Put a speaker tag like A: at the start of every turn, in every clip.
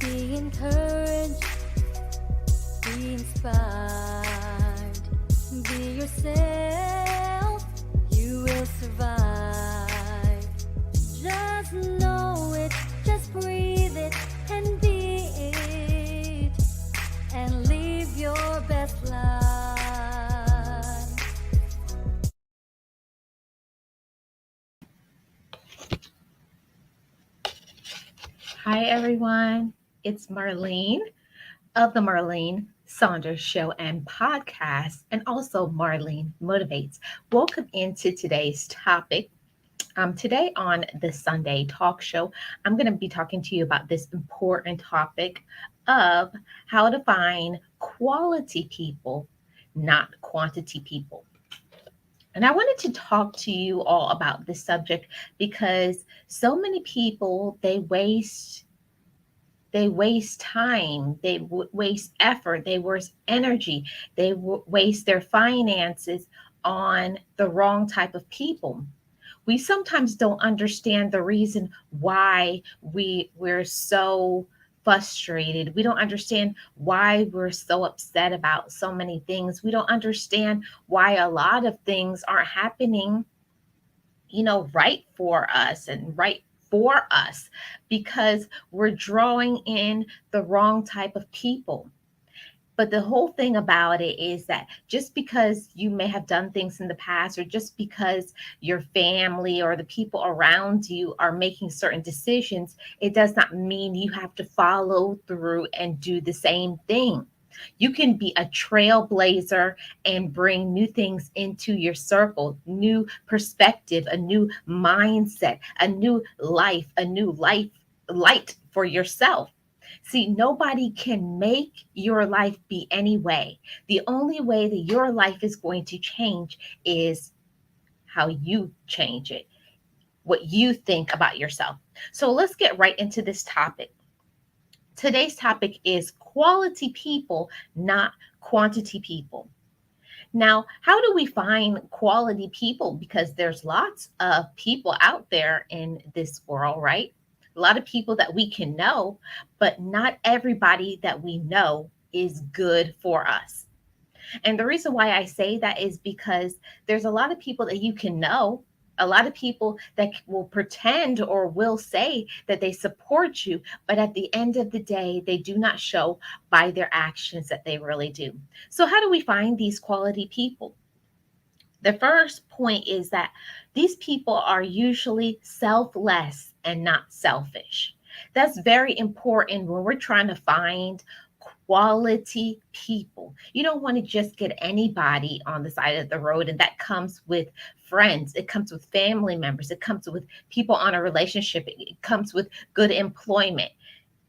A: Be encouraged, be inspired, be yourself, you will survive. Just know it, just breathe it, and be it, and live your best life.
B: Hi, everyone. It's Marlene of the Marlene Saunders Show and Podcast, and also Marlene Motivates. Welcome into today's topic. Today on the Sunday Talk Show, I'm going to be talking to you about this important topic of how to find quality people, not quantity people. And I wanted to talk to you all about this subject because so many people they waste time, waste effort, they waste energy, they waste their finances on the wrong type of people. We sometimes don't understand the reason why we're so frustrated. We don't understand why we're so upset about so many things. We don't understand why a lot of things aren't happening, right for us and right for us, because we're drawing in the wrong type of people. But the whole thing about it is that just because you may have done things in the past, or just because your family or the people around you are making certain decisions, it does not mean you have to follow through and do the same thing. You can be a trailblazer and bring new things into your circle, new perspective, a new mindset, a new life light for yourself. See, nobody can make your life be any way. The only way that your life is going to change is how you change it, what you think about yourself. So let's get right into this topic. Today's topic is quality people, not quantity people. Now, how do we find quality people? Because there's lots of people out there in this world, right? A lot of people that we can know, but not everybody that we know is good for us. And the reason why I say that is because there's a lot of people that you can know, a lot of people that will pretend or will say that they support you, but at the end of the day, they do not show by their actions that they really do. So, how do we find these quality people? The first point is that these people are usually selfless and not selfish. That's very important when we're trying to find quality people. You don't want to just get anybody on the side of the road, and that comes with friends, it comes with family members, it comes with people on a relationship, it comes with good employment.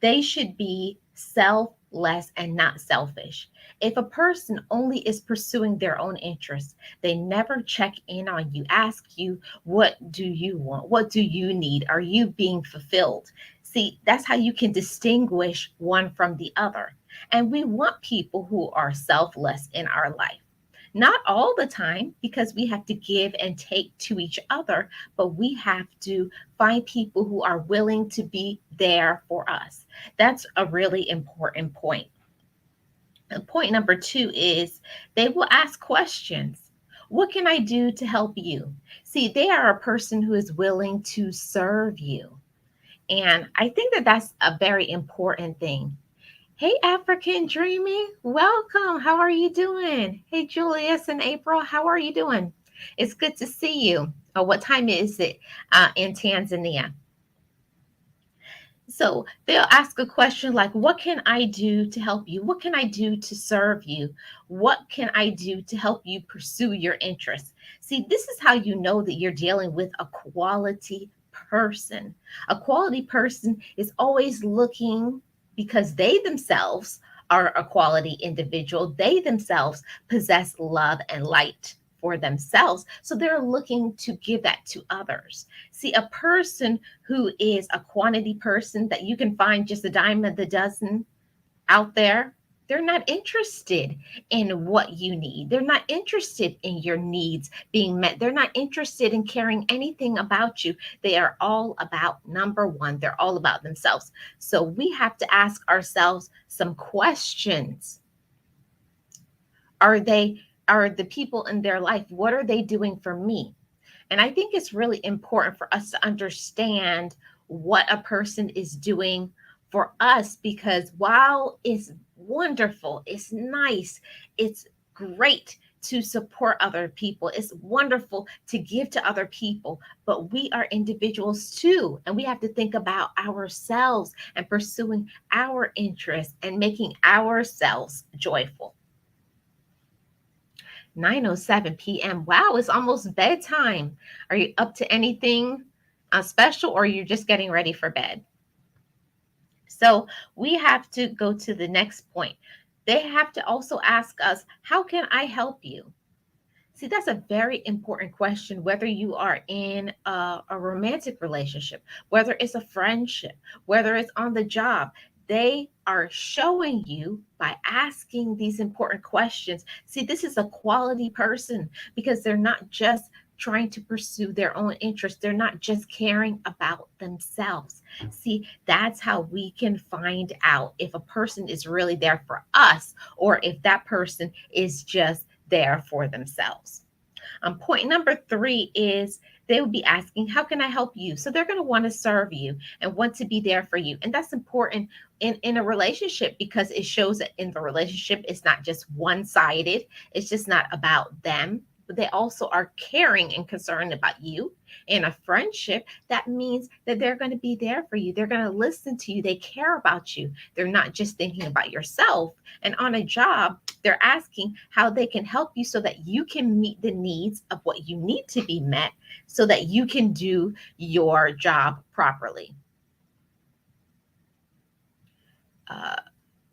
B: They should be selfless and not selfish. If a person only is pursuing their own interests, they never check in on you, ask you, what do you want? What do you need? Are you being fulfilled? See, that's how you can distinguish one from the other. And we want people who are selfless in our life. Not all the time, because we have to give and take to each other, but we have to find people who are willing to be there for us. That's a really important point. And point number two is they will ask questions. What can I do to help you? See, they are a person who is willing to serve you. And I think that that's a very important thing. Hey, African Dreaming, welcome. How are you doing? Hey, Julius and April, how are you doing? It's good to see you. Oh, what time is it in Tanzania? So they'll ask a question like, what can I do to help you? What can I do to serve you? What can I do to help you pursue your interests? See, this is how you know that you're dealing with a quality person. A quality person is always looking, because they themselves are a quality individual. They themselves possess love and light for themselves. So they're looking to give that to others. See, a person who is a quantity person that you can find just a dime of the dozen out there, They're not interested in what you need. They're not interested in your needs being met. They're not interested in caring anything about you. They are all about number one, they're all about themselves. So we have to ask ourselves some questions. Are they, are the people in their life, what are they doing for me? And I think it's really important for us to understand what a person is doing for us, because while it's wonderful, it's nice, it's great to support other people, it's wonderful to give to other people, but we are individuals too. And we have to think about ourselves and pursuing our interests and making ourselves joyful. 9:07 p.m. Wow, it's almost bedtime. Are you up to anything special, or you're just getting ready for bed? So we have to go to the next point. They have to also ask us, how can I help you? See, that's a very important question, whether you are in a romantic relationship, whether it's a friendship, whether it's on the job. They are showing you by asking these important questions. See, this is a quality person, because they're not just trying to pursue their own interests. They're not just caring about themselves. See, that's how we can find out if a person is really there for us, or if that person is just there for themselves. Point number three is they would be asking, how can I help you? So they're going to want to serve you and want to be there for you. And that's important in a relationship, because it shows that in the relationship, it's not just one sided, it's just not about them, but they also are caring and concerned about you. In a friendship, that means that they're going to be there for you. They're going to listen to you. They care about you. They're not just thinking about yourself. And on a job, they're asking how they can help you so that you can meet the needs of what you need to be met, so that you can do your job properly. Uh,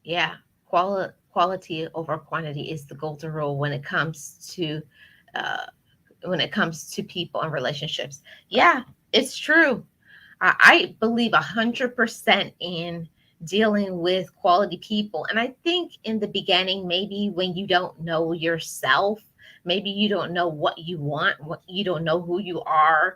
B: yeah, quality over quantity is the golden rule uh, when it comes to people and relationships. Yeah, it's true. I believe 100% in dealing with quality people. And I think in the beginning, maybe when you don't know yourself, maybe you don't know what you want, what you don't know who you are,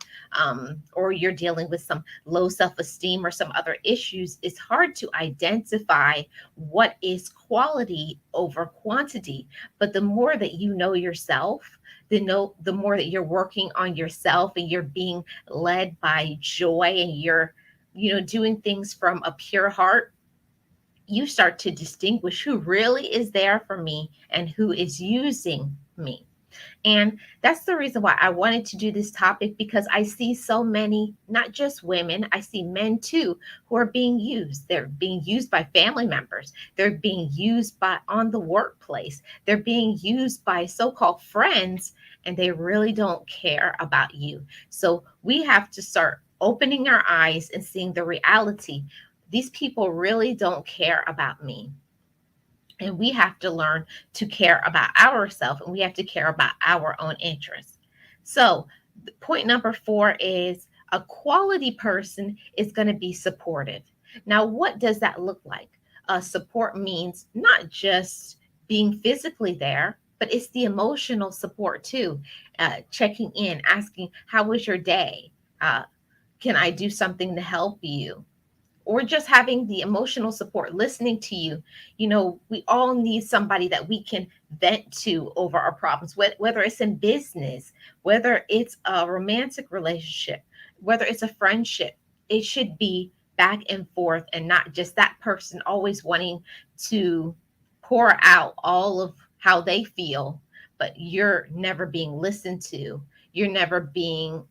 B: or you're dealing with some low self-esteem or some other issues, it's hard to identify what is quality over quantity. But the more that you know yourself, the more that you're working on yourself and you're being led by joy, and you're, doing things from a pure heart, you start to distinguish who really is there for me and who is using me. And that's the reason why I wanted to do this topic, because I see so many, not just women, I see men too, who are being used. They're being used by family members. They're being used by on the workplace. They're being used by so-called friends, and they really don't care about you. So we have to start opening our eyes and seeing the reality. These people really don't care about me. And we have to learn to care about ourselves, and we have to care about our own interests. So, point number four is a quality person is going to be supportive. Now, what does that look like? Support means not just being physically there, but it's the emotional support too. Checking in, asking, how was your day? Uh, can I do something to help you? Or just having the emotional support, listening to you. We all need somebody that we can vent to over our problems, whether it's in business, whether it's a romantic relationship, whether it's a friendship. It should be back and forth, and not just that person always wanting to pour out all of how they feel, but you're never being listened to. You're never being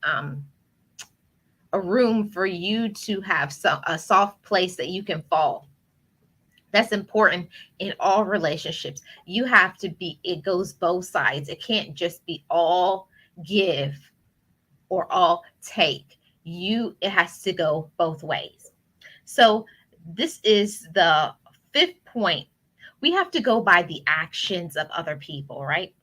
B: a room for you to have a soft place that you can fall. That's important in all relationships. You have to be, it goes both sides. It can't just be all give or all take. It has to go both ways. So this is the fifth point. We have to go by the actions of other people, right?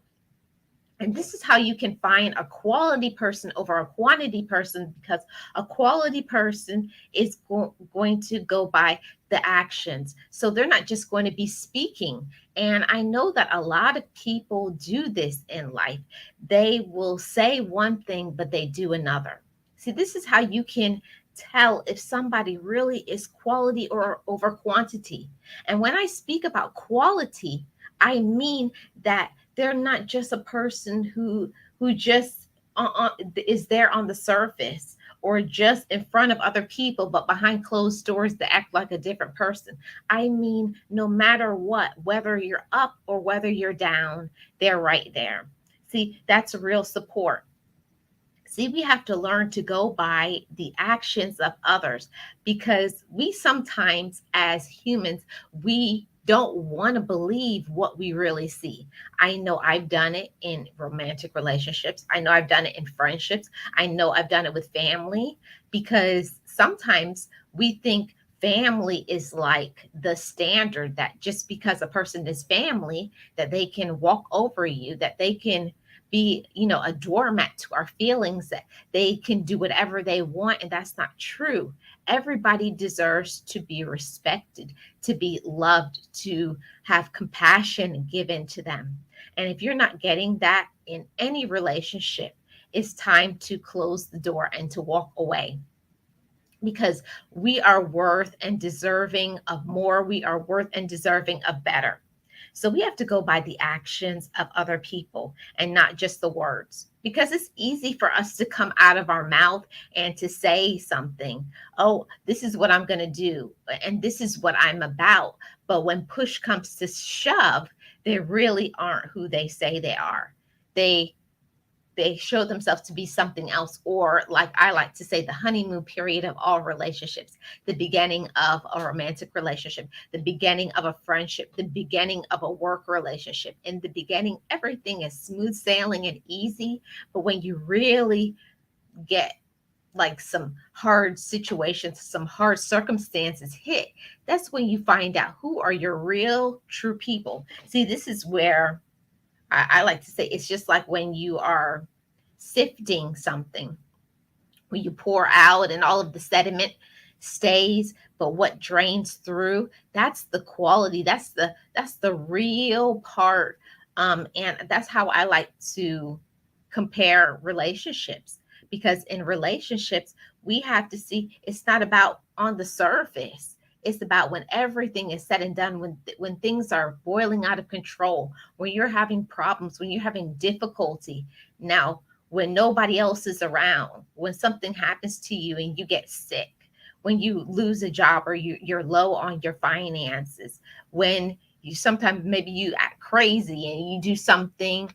B: And this is how you can find a quality person over a quantity person, because a quality person is going to go by the actions. So they're not just going to be speaking. And I know that a lot of people do this in life. They will say one thing, but they do another. See, this is how you can tell if somebody really is quality or over quantity. And when I speak about quality, I mean that they're not just a person who just is there on the surface, or just in front of other people, but behind closed doors they act like a different person. I mean, no matter what, whether you're up or whether you're down, they're right there. See, that's real support. See, we have to learn to go by the actions of others, because we sometimes, as humans, we don't want to believe what we really see. I know I've done it in romantic relationships. I know I've done it in friendships. I know I've done it with family, because sometimes we think family is like the standard, that just because a person is family, that they can walk over you, that they can be, a doormat to our feelings, that they can do whatever they want. And that's not true. Everybody deserves to be respected, to be loved, to have compassion given to them. And if you're not getting that in any relationship, it's time to close the door and to walk away, because we are worth and deserving of more. We are worth and deserving of better. So we have to go by the actions of other people and not just the words, because it's easy for us to come out of our mouth and to say something. Oh, this is what I'm going to do, and this is what I'm about. But when push comes to shove, they really aren't who they say they are. They they show themselves to be something else, or, like I like to say, the honeymoon period of all relationships, the beginning of a romantic relationship, the beginning of a friendship, the beginning of a work relationship. In the beginning, everything is smooth sailing and easy, but when you really get like some hard situations, some hard circumstances hit, that's when you find out who are your real true people. See, this is where I like to say, it's just like when you are sifting something, when you pour out and all of the sediment stays, but what drains through, that's the quality. That's the real part. And that's how I like to compare relationships, because in relationships we have to see it's not about on the surface. It's about when everything is said and done, when things are boiling out of control, when you're having problems, when you're having difficulty. Now, when nobody else is around, when something happens to you and you get sick, when you lose a job, or you're low on your finances, when you sometimes maybe you act crazy and you do something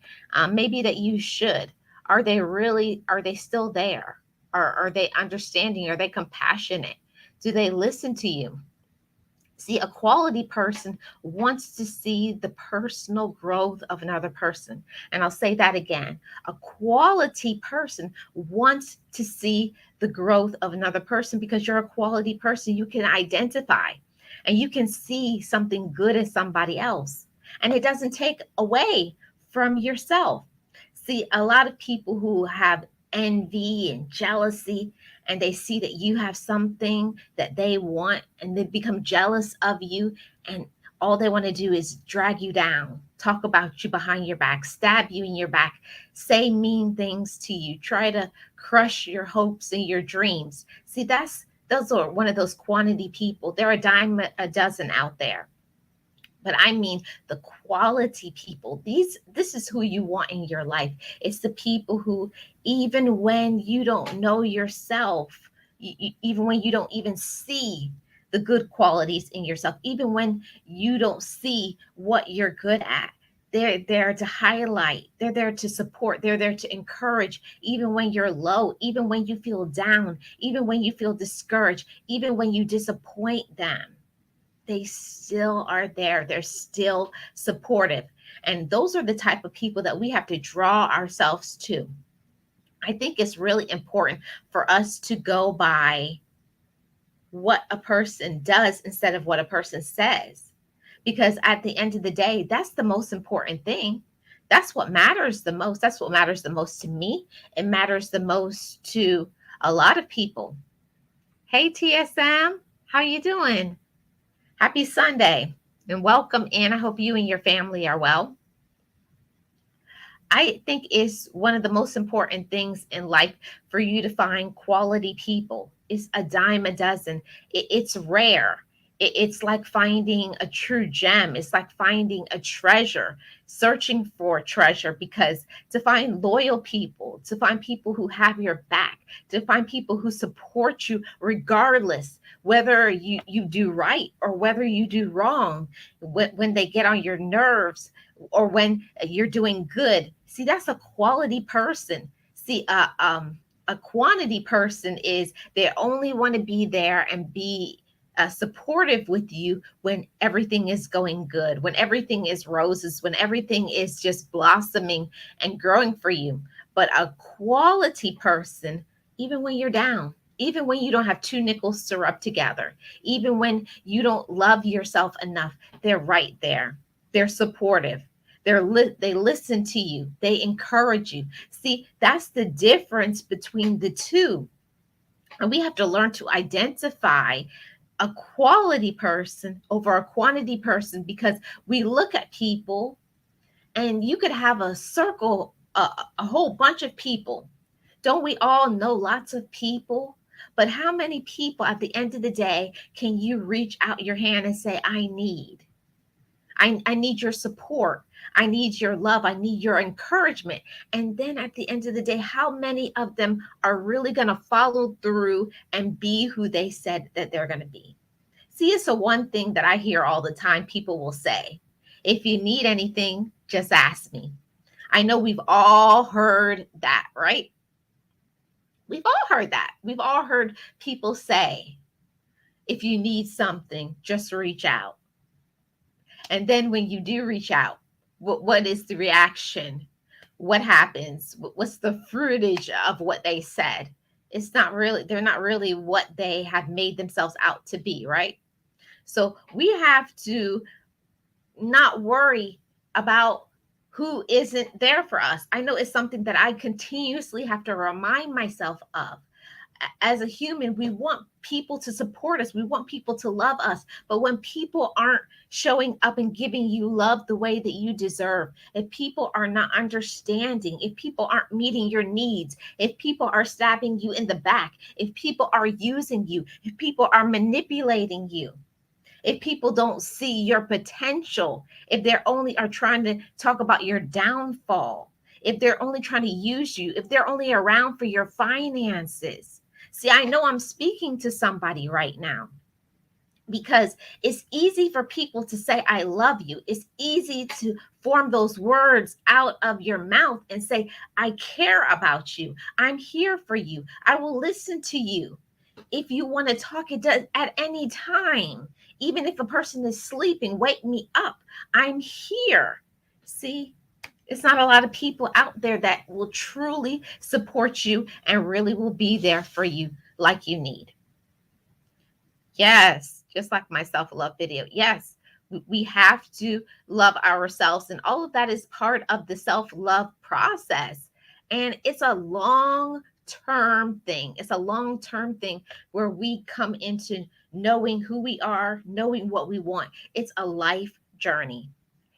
B: maybe that you should. Are they still there? Are they understanding? Are they compassionate? Do they listen to you? See, a quality person wants to see the personal growth of another person. And I'll say that again. A quality person wants to see the growth of another person, because you're a quality person. You can identify and you can see something good in somebody else. And it doesn't take away from yourself. See, a lot of people who have envy and jealousy, and they see that you have something that they want, and they become jealous of you, and all they want to do is drag you down, talk about you behind your back, stab you in your back, say mean things to you, try to crush your hopes and your dreams. See, those are one of those quantity people. There are a dime a dozen out there, but I mean the quality people. This is who you want in your life. It's the people who, even when you don't know yourself, even when you don't even see the good qualities in yourself, even when you don't see what you're good at, they're there to highlight, they're there to support, they're there to encourage, even when you're low, even when you feel down, even when you feel discouraged, even when you disappoint them. They still are there. They're still supportive. And those are the type of people that we have to draw ourselves to. I think it's really important for us to go by what a person does instead of what a person says. Because at the end of the day, that's the most important thing. That's what matters the most. That's what matters the most to me. It matters the most to a lot of people. Hey TSM, how you doing? Happy Sunday and welcome in. I hope you and your family are well. I think is one of the most important things in life for you to find quality people. It's a dime a dozen. It's rare. It's like finding a true gem. It's like finding a treasure, searching for a treasure, because to find loyal people, to find people who have your back, to find people who support you regardless whether you do right or whether you do wrong, when they get on your nerves or when you're doing good. See, that's a quality person. See, a quantity person is they only want to be there and be supportive with you when everything is going good, when everything is roses, when everything is just blossoming and growing for you. But a quality person, even when you're down, even when you don't have two nickels to rub together, even when you don't love yourself enough, they're right there. They're supportive. They listen to you. They encourage you. See, that's the difference between the two. And we have to learn to identify a quality person over a quantity person, because we look at people and you could have a circle, a whole bunch of people. Don't we all know lots of people? But how many people at the end of the day can you reach out your hand and say, I need? I need your support. I need your love. I need your encouragement. And then at the end of the day, how many of them are really going to follow through and be who they said that they're going to be? See, it's the one thing that I hear all the time. People will say, if you need anything, just ask me. I know we've all heard that, right? We've all heard that. We've all heard people say, if you need something, just reach out. And then when you do reach out, what is the reaction? What happens? What's the fruitage of what they said? It's not really, they're not really what they have made themselves out to be, right? So we have to not worry about who isn't there for us. I know it's something that I continuously have to remind myself of. As a human, we want people to support us. We want people to love us. But when people aren't showing up and giving you love the way that you deserve, if people are not understanding, if people aren't meeting your needs, if people are stabbing you in the back, if people are using you, if people are manipulating you, if people don't see your potential, if they're only are trying to talk about your downfall, if they're only trying to use you, if they're only around for your finances. See, I know I'm speaking to somebody right now, because it's easy for people to say, I love you. It's easy to form those words out of your mouth and say, I care about you. I'm here for you. I will listen to you. If you want to talk, it does at any time. Even if a person is sleeping, wake me up. I'm here. See, it's not a lot of people out there that will truly support you and really will be there for you like you need. Yes, just like my self love video. Yes, we have to love ourselves, and all of that is part of the self love process. And it's a long term thing. It's a long term thing where we come into knowing who we are, knowing what we want. It's a life journey.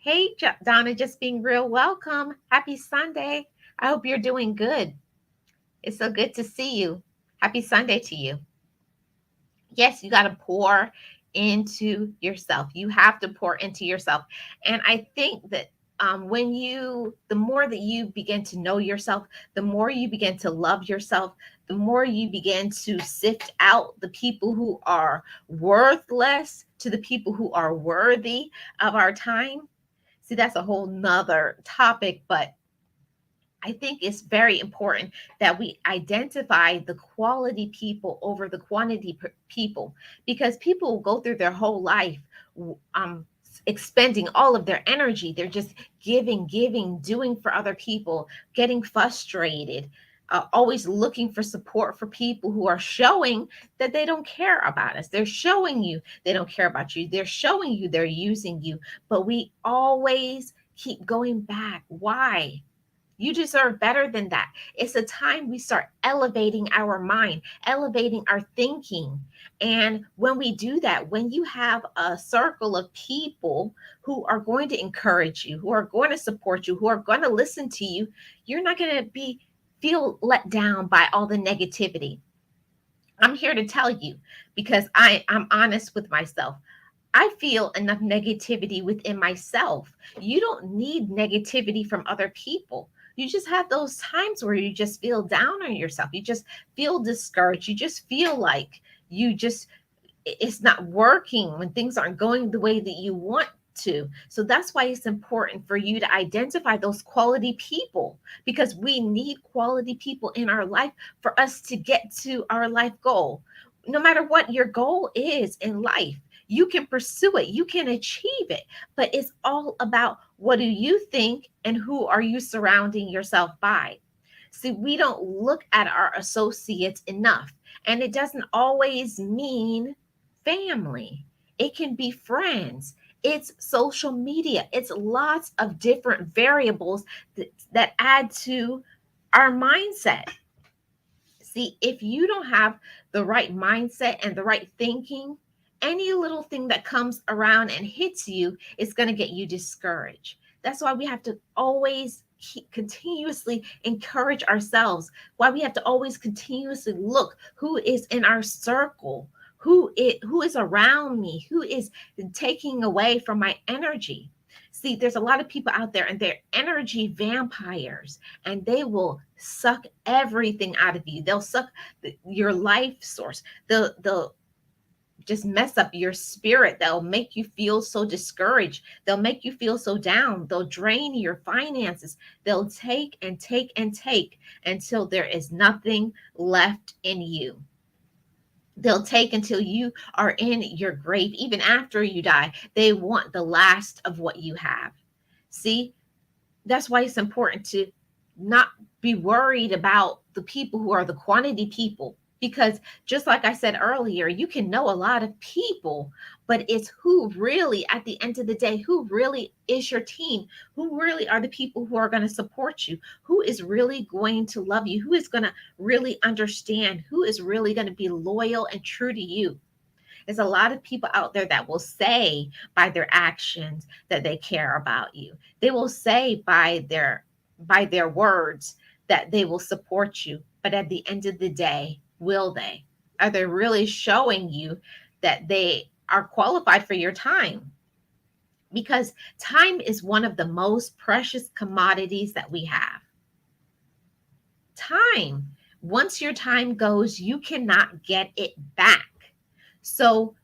B: Hey, Donna, just being real, welcome. Happy Sunday. I hope you're doing good. It's so good to see you. Happy Sunday to you. Yes, you got to pour into yourself. You have to pour into yourself. And I think that the more that you begin to know yourself, the more you begin to love yourself, the more you begin to sift out the people who are worthless to the people who are worthy of our time. See, that's a whole nother topic, but I think it's very important that we identify the quality people over the quantity people, because people will go through their whole life um, expending all of their energy. They're just giving, doing for other people, getting frustrated, always looking for support for people who are showing that they don't care about us. They're showing you they don't care about you. They're showing you they're using you. But we always keep going back. Why? You deserve better than that. It's a time we start elevating our mind, elevating our thinking. And when we do that, when you have a circle of people who are going to encourage you, who are going to support you, who are going to listen to you, you're not going to be feel let down by all the negativity. I'm here to tell you because I'm honest with myself. I feel enough negativity within myself. You don't need negativity from other people. You just have those times where you just feel down on yourself. You just feel discouraged. You just feel like you just it's not working, when things aren't going the way that you want to. So that's why it's important for you to identify those quality people, because we need quality people in our life for us to get to our life goal. No matter what your goal is in life, you can pursue it, you can achieve it, but it's all about what do you think and who are you surrounding yourself by. See, we don't look at our associates enough, and it doesn't always mean family. It can be friends. It's social media. It's lots of different variables that add to our mindset. See, if you don't have the right mindset and the right thinking, any little thing that comes around and hits you is going to get you discouraged. That's why we have to always continuously encourage ourselves. Why we have to always continuously look who is in our circle, who is around me, who is taking away from my energy. See, there's a lot of people out there and they're energy vampires, and they will suck everything out of you. They'll suck your life source. They'll just mess up your spirit. They'll make you feel so discouraged. They'll make you feel so down. They'll drain your finances. They'll take and take and take until there is nothing left in you. They'll take until you are in your grave. Even after you die, they want the last of what you have. See, that's why it's important to not be worried about the people who are the quantity people, because just like I said earlier, you can know a lot of people, but it's who really, at the end of the day, who really is your team, who really are the people who are going to support you, who is really going to love you, who is going to really understand, who is really going to be loyal and true to you. There's a lot of people out there that will say by their actions that they care about you. They will say by their words that they will support you. But at the end of the day, will they? Are they really showing you that they are qualified for your time? Because time is one of the most precious commodities that we have. Time. Once your time goes, you cannot get it back. So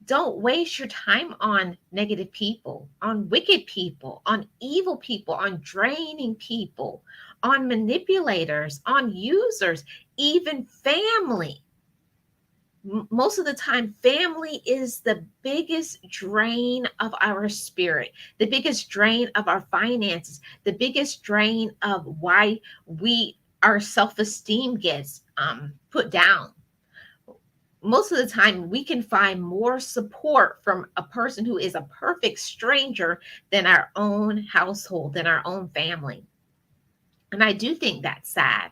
B: don't waste your time on negative people, on wicked people, on evil people, on draining people, on manipulators, on users, even family. Most of the time, family is the biggest drain of our spirit, the biggest drain of our finances, the biggest drain of why our self-esteem gets put down. Most of the time we can find more support from a person who is a perfect stranger than our own household, than our own family. And I do think that's sad.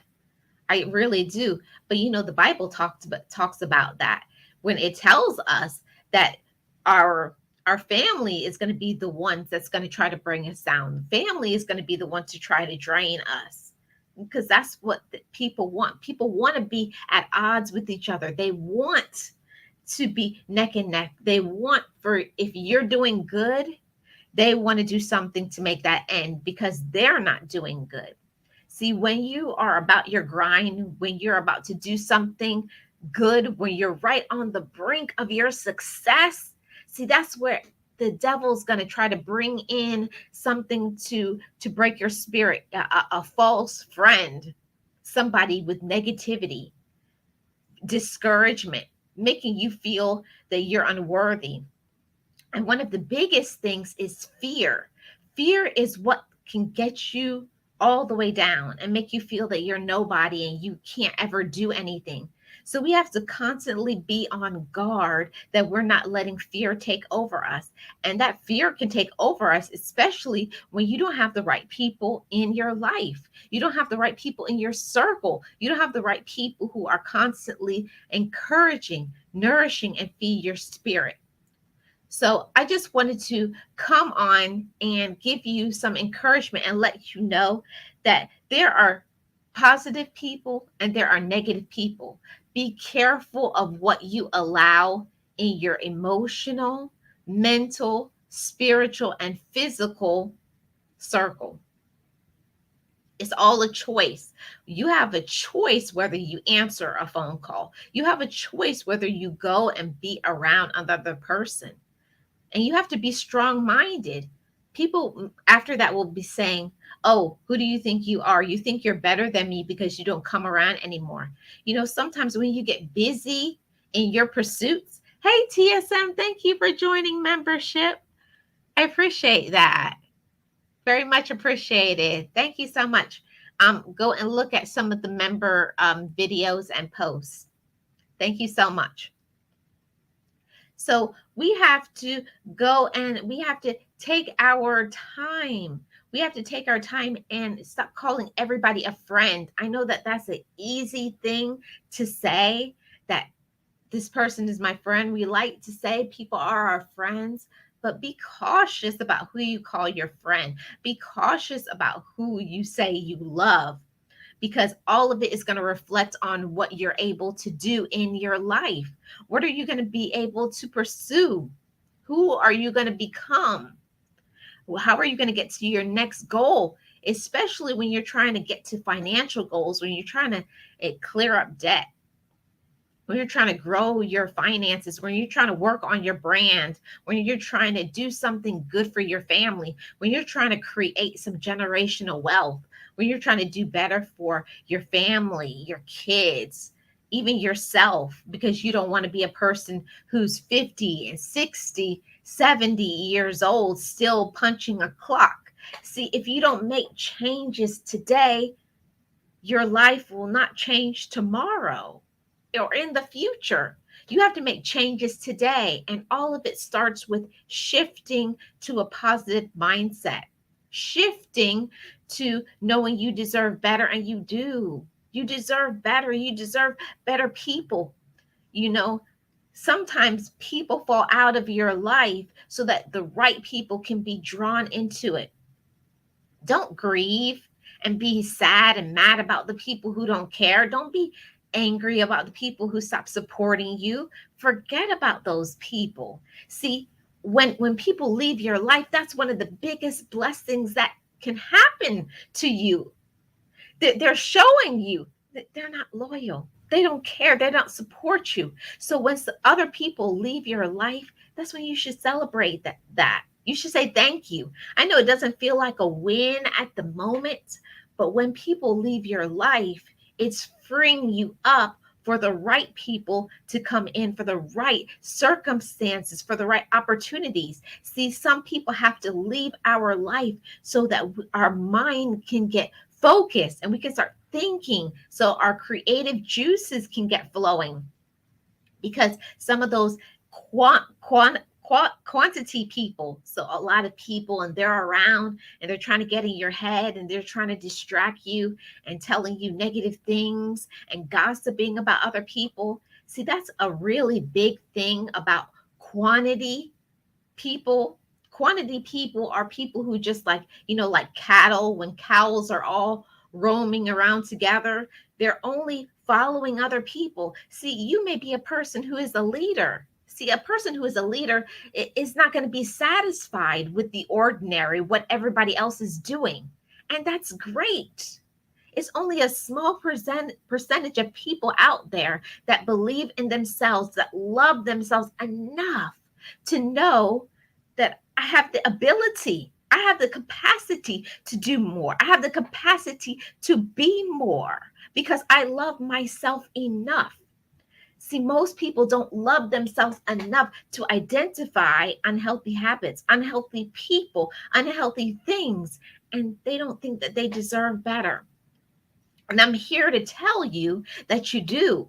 B: I really do. But the Bible talks about that, when it tells us that our our family is going to be the ones that's going to try to bring us down. Family is going to be the one to try to drain us, because that's what people want. People want to be at odds with each other. They want to be neck and neck. They want, for if you're doing good, they want to do something to make that end because they're not doing good. See, when you are about your grind, when you're about to do something good, when you're right on the brink of your success, see, that's where the devil's going to try to bring in something to break your spirit, a false friend, somebody with negativity, discouragement, making you feel that you're unworthy. And one of the biggest things is fear. Fear is what can get you all the way down and make you feel that you're nobody and you can't ever do anything. So we have to constantly be on guard that we're not letting fear take over us. And that fear can take over us, especially when you don't have the right people in your life. You don't have the right people in your circle. You don't have the right people who are constantly encouraging, nourishing, and feed your spirit. So I just wanted to come on and give you some encouragement and let you know that there are positive people and there are negative people. Be careful of what you allow in your emotional, mental, spiritual, and physical circle. It's all a choice. You have a choice whether you answer a phone call. You have a choice whether you go and be around another person, and you have to be strong minded. People after that will be saying, "Oh, who do you think you are? You think you're better than me because you don't come around anymore." Sometimes when you get busy in your pursuits, hey, TSM, thank you for joining membership. I appreciate that. Very much appreciated. Thank you so much. Go and look at some of the member videos and posts. Thank you so much. So we have to go and we have to take our time. We have to take our time and stop calling everybody a friend. I know that that's an easy thing to say, that this person is my friend. We like to say people are our friends, but be cautious about who you call your friend. Be cautious about who you say you love, because all of it is going to reflect on what you're able to do in your life. What are you going to be able to pursue? Who are you going to become? How are you going to get to your next goal? Especially when you're trying to get to financial goals, when you're trying to clear up debt, when you're trying to grow your finances, when you're trying to work on your brand, when you're trying to do something good for your family, when you're trying to create some generational wealth, when you're trying to do better for your family, your kids, even yourself, because you don't want to be a person who's 50 and 60, 70 years old, still punching a clock. See, if you don't make changes today, your life will not change tomorrow or in the future. You have to make changes today. And all of it starts with shifting to a positive mindset, shifting to knowing you deserve better. And you do. You deserve better. You deserve better people. You know, Sometimes people fall out of your life so that the right people can be drawn into it. Don't grieve and be sad and mad about the people who don't care. Don't be angry about the people who stop supporting you. Forget about those people. See, when people leave your life, that's one of the biggest blessings that can happen to you. They're showing you that they're not loyal. They don't care. They don't support you. So when other people leave your life, that's when you should celebrate that. You should say thank you. I know it doesn't feel like a win at the moment, but when people leave your life, it's freeing you up for the right people to come in, for the right circumstances, for the right opportunities. See, some people have to leave our life so that our mind can get focused and we can start thinking, so our creative juices can get flowing. Because some of those quantity people, so a lot of people, and they're around and they're trying to get in your head and they're trying to distract you and telling you negative things and gossiping about other people. See, that's a really big thing about quantity people. Quantity people are people who just like cattle. When cows are all roaming around together, they're only following other people. See, you may be a person who is a leader. See, a person who is a leader is not going to be satisfied with the ordinary, what everybody else is doing. And that's great. It's only a small percentage of people out there that believe in themselves, that love themselves enough to know that I have the ability, I have the capacity to do more. I have the capacity to be more because I love myself enough. See, most people don't love themselves enough to identify unhealthy habits, unhealthy people, unhealthy things, and they don't think that they deserve better. And I'm here to tell you that you do.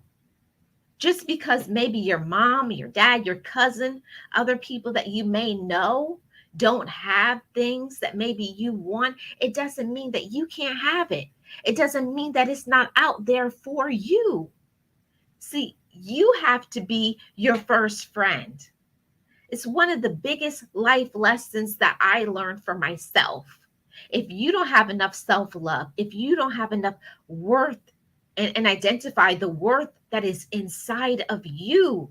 B: Just because maybe your mom, your dad, your cousin, other people that you may know don't have things that maybe you want, it doesn't mean that you can't have it. It doesn't mean that it's not out there for you. See, you have to be your first friend. It's one of the biggest life lessons that I learned for myself. If you don't have enough self love, if you don't have enough worth and identify the worth that is inside of you,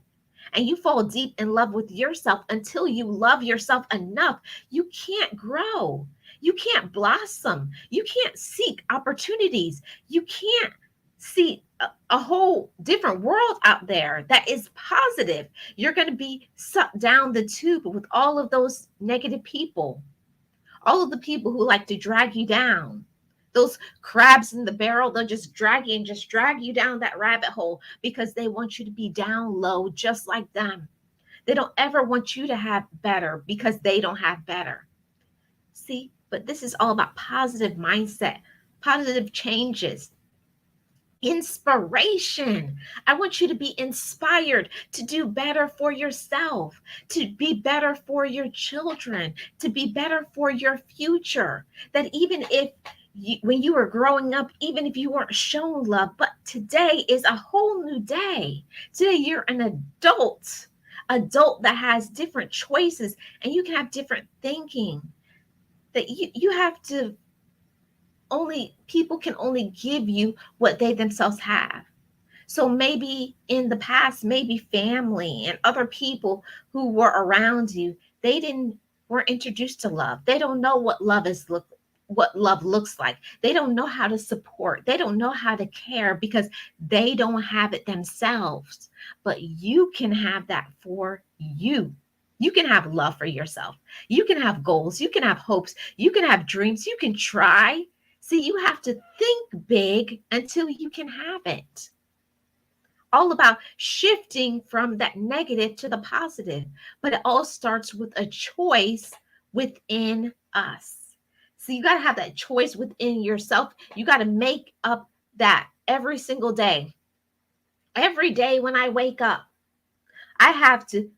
B: and you fall deep in love with yourself until you love yourself enough, you can't grow. You can't blossom. You can't seek opportunities. You can't see a whole different world out there that is positive. You're going to be sucked down the tube with all of those negative people, all of the people who like to drag you down. Those crabs in the barrel, they'll just drag you and just drag you down that rabbit hole because they want you to be down low just like them. They don't ever want you to have better because they don't have better. See, but this is all about positive mindset, positive changes, inspiration. I want you to be inspired to do better for yourself, to be better for your children, to be better for your future. That even if when you were growing up, even if you weren't shown love, but today is a whole new day. Today you're an adult that has different choices and you can have different thinking. That you have to only people can only give you what they themselves have. So maybe in the past, maybe family and other people who were around you, they didn't were introduced to love. They don't know what love looks like. They don't know how to support. They don't know how to care because they don't have it themselves. But you can have that for you. You can have love for yourself. You can have goals. You can have hopes. You can have dreams. You can try. See, you have to think big until you can have it. All about shifting from that negative to the positive. But it all starts with a choice within us. So you got to have that choice within yourself. You got to make up that every single day. Every day when I wake up, I have to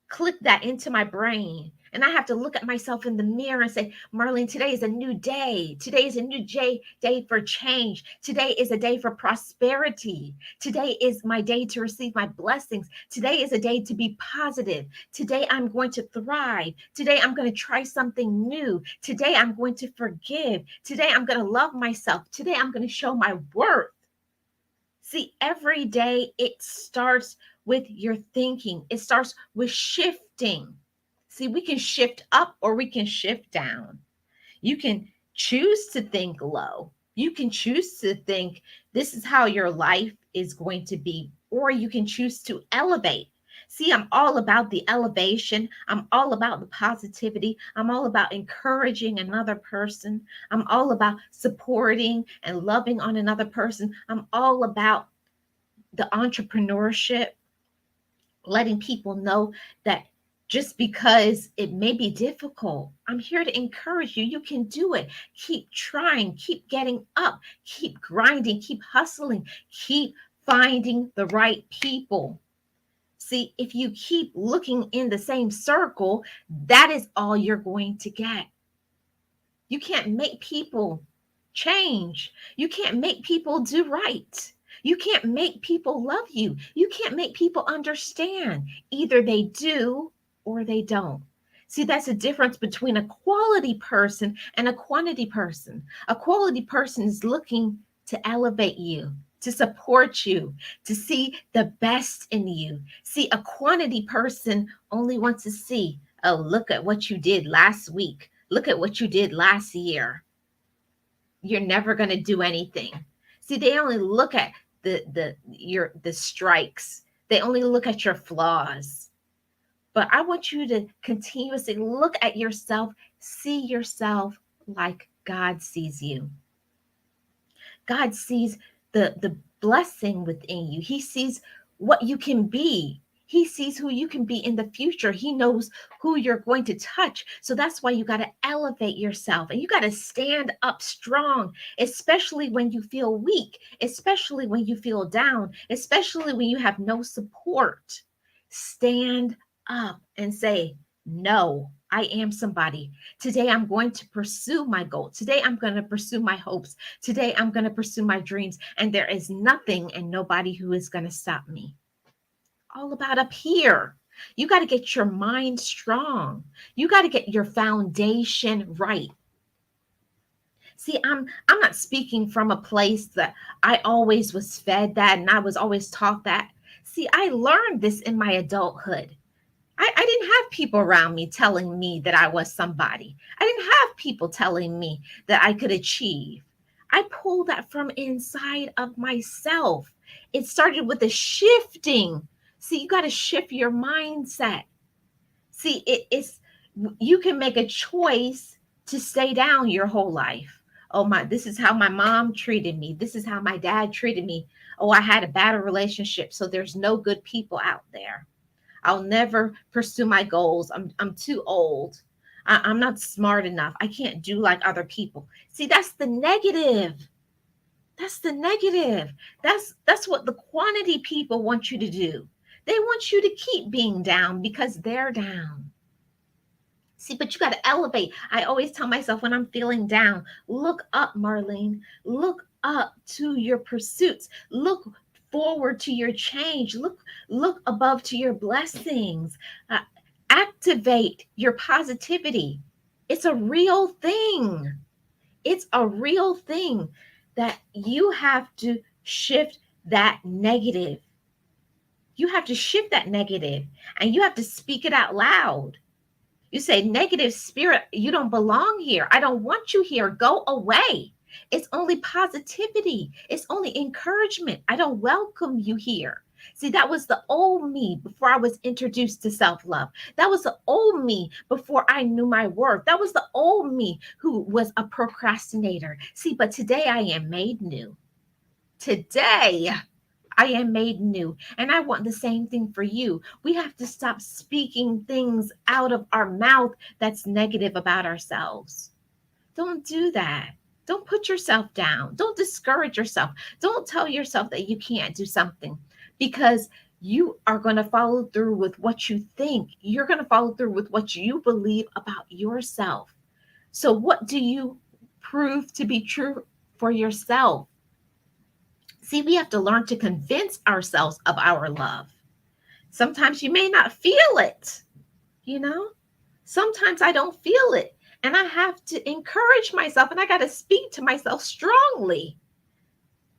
B: click that into my brain. And I have to look at myself in the mirror and say, Marlene, today is a new day. Today is a new day for change. Today is a day for prosperity. Today is my day to receive my blessings. Today is a day to be positive. Today I'm going to thrive. Today I'm going to try something new. Today I'm going to forgive. Today I'm going to love myself. Today I'm going to show my worth. See, every day it starts with your thinking. It starts with shifting. See, we can shift up or we can shift down. You can choose to think low. You can choose to think this is how your life is going to be, or you can choose to elevate. See, I'm all about the elevation. I'm all about the positivity. I'm all about encouraging another person. I'm all about supporting and loving on another person. I'm all about the entrepreneurship, letting people know that just because it may be difficult, I'm here to encourage you. You can do it. Keep trying, keep getting up, keep grinding, keep hustling, keep finding the right people. See, if you keep looking in the same circle, that is all you're going to get. You can't make people change. You can't make people do right. You can't make people love you. You can't make people understand. Either they do or they don't. See, that's the difference between a quality person and a quantity person. A quality person is looking to elevate you, to support you, to see the best in you. See, a quantity person only wants to see, oh, look at what you did last week. Look at what you did last year. You're never going to do anything. See, they only look at the strikes. They only look at your flaws. But I want you to continuously look at yourself, see yourself like God sees you. God sees the blessing within you. He sees what you can be. He sees who you can be in the future. He knows who you're going to touch. So that's why you got to elevate yourself and you got to stand up strong, especially when you feel weak, especially when you feel down, especially when you have no support. Stand up and say, no, I am somebody. Today I'm going to pursue my goal. Today I'm going to pursue my hopes. Today I'm going to pursue my dreams. And there is nothing and nobody who is going to stop me. All about up here. You got to get your mind strong. You got to get your foundation right. See, I'm not speaking from a place that I always was fed that and I was always taught that. See, I learned this in my adulthood. I didn't have people around me telling me that I was somebody. I didn't have people telling me that I could achieve. I pulled that from inside of myself. It started with a shifting. See, you got to shift your mindset. See, it's you can make a choice to stay down your whole life. Oh my, this is how my mom treated me. This is how my dad treated me. Oh, I had a bad relationship, so there's no good people out there. I'll never pursue my goals. I'm too old. I'm not smart enough. I can't do like other people. See, that's the negative. That's the negative. That's what the quantity people want you to do. They want you to keep being down because they're down. See, but you got to elevate. I always tell myself when I'm feeling down, look up, Marlene. Look up to your pursuits. Look forward to your change. Look above to your blessings. Activate your positivity. It's a real thing. It's a real thing that you have to shift that negative. You have to shift that negative and you have to speak it out loud. You say, negative spirit, you don't belong here. I don't want you here. Go away. It's only positivity. It's only encouragement. I don't welcome you here. See, that was the old me before I was introduced to self-love. That was the old me before I knew my worth. That was the old me who was a procrastinator. See, but today I am made new. Today I am made new. And I want the same thing for you. We have to stop speaking things out of our mouth that's negative about ourselves. Don't do that. Don't put yourself down. Don't discourage yourself. Don't tell yourself that you can't do something because you are going to follow through with what you think. You're going to follow through with what you believe about yourself. So, what do you prove to be true for yourself? See, we have to learn to convince ourselves of our love. Sometimes you may not feel it, you know? Sometimes I don't feel it. And I have to encourage myself and I got to speak to myself strongly.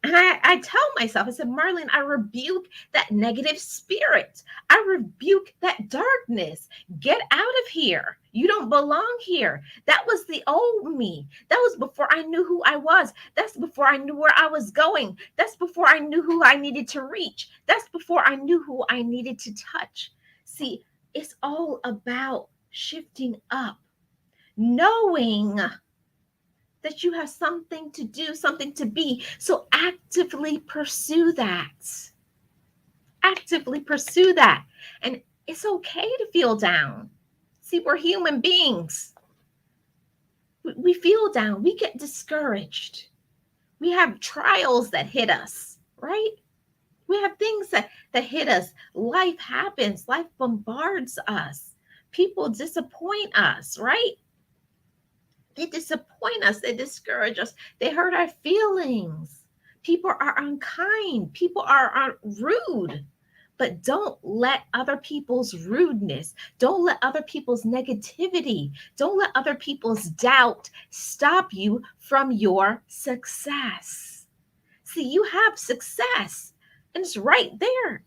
B: And I tell myself, I said, Marlene, I rebuke that negative spirit. I rebuke that darkness. Get out of here. You don't belong here. That was the old me. That was before I knew who I was. That's before I knew where I was going. That's before I knew who I needed to reach. That's before I knew who I needed to touch. See, it's all about shifting up, knowing that you have something to do, something to be. So actively pursue that. Actively pursue that. And it's okay to feel down. See, we're human beings. We feel down. We get discouraged. We have trials that hit us, right? We have things that hit us. Life happens. Life bombards us. People disappoint us, right? They disappoint us. They discourage us. They hurt our feelings. People are unkind. People are rude. But don't let other people's rudeness, don't let other people's negativity, don't let other people's doubt stop you from your success. See, you have success and it's right there.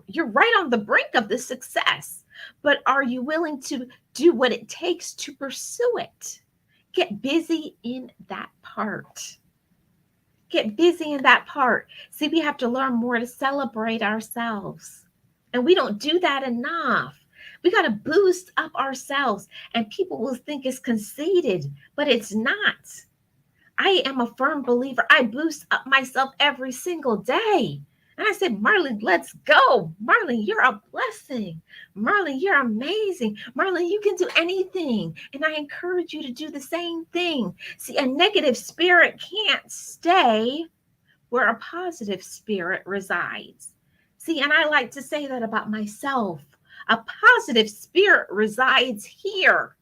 B: You're right on the brink of the success. But are you willing to do what it takes to pursue it? Get busy in that part. Get busy in that part. See, we have to learn more to celebrate ourselves. And we don't do that enough. We got to boost up ourselves, and people will think it's conceited, but it's not. I am a firm believer. I boost up myself every single day. And I said, Marlene, let's go. Marlene, you're a blessing. Marlene, you're amazing. Marlene, you can do anything. And I encourage you to do the same thing. See, a negative spirit can't stay where a positive spirit resides. See, and I like to say that about myself. A positive spirit resides here.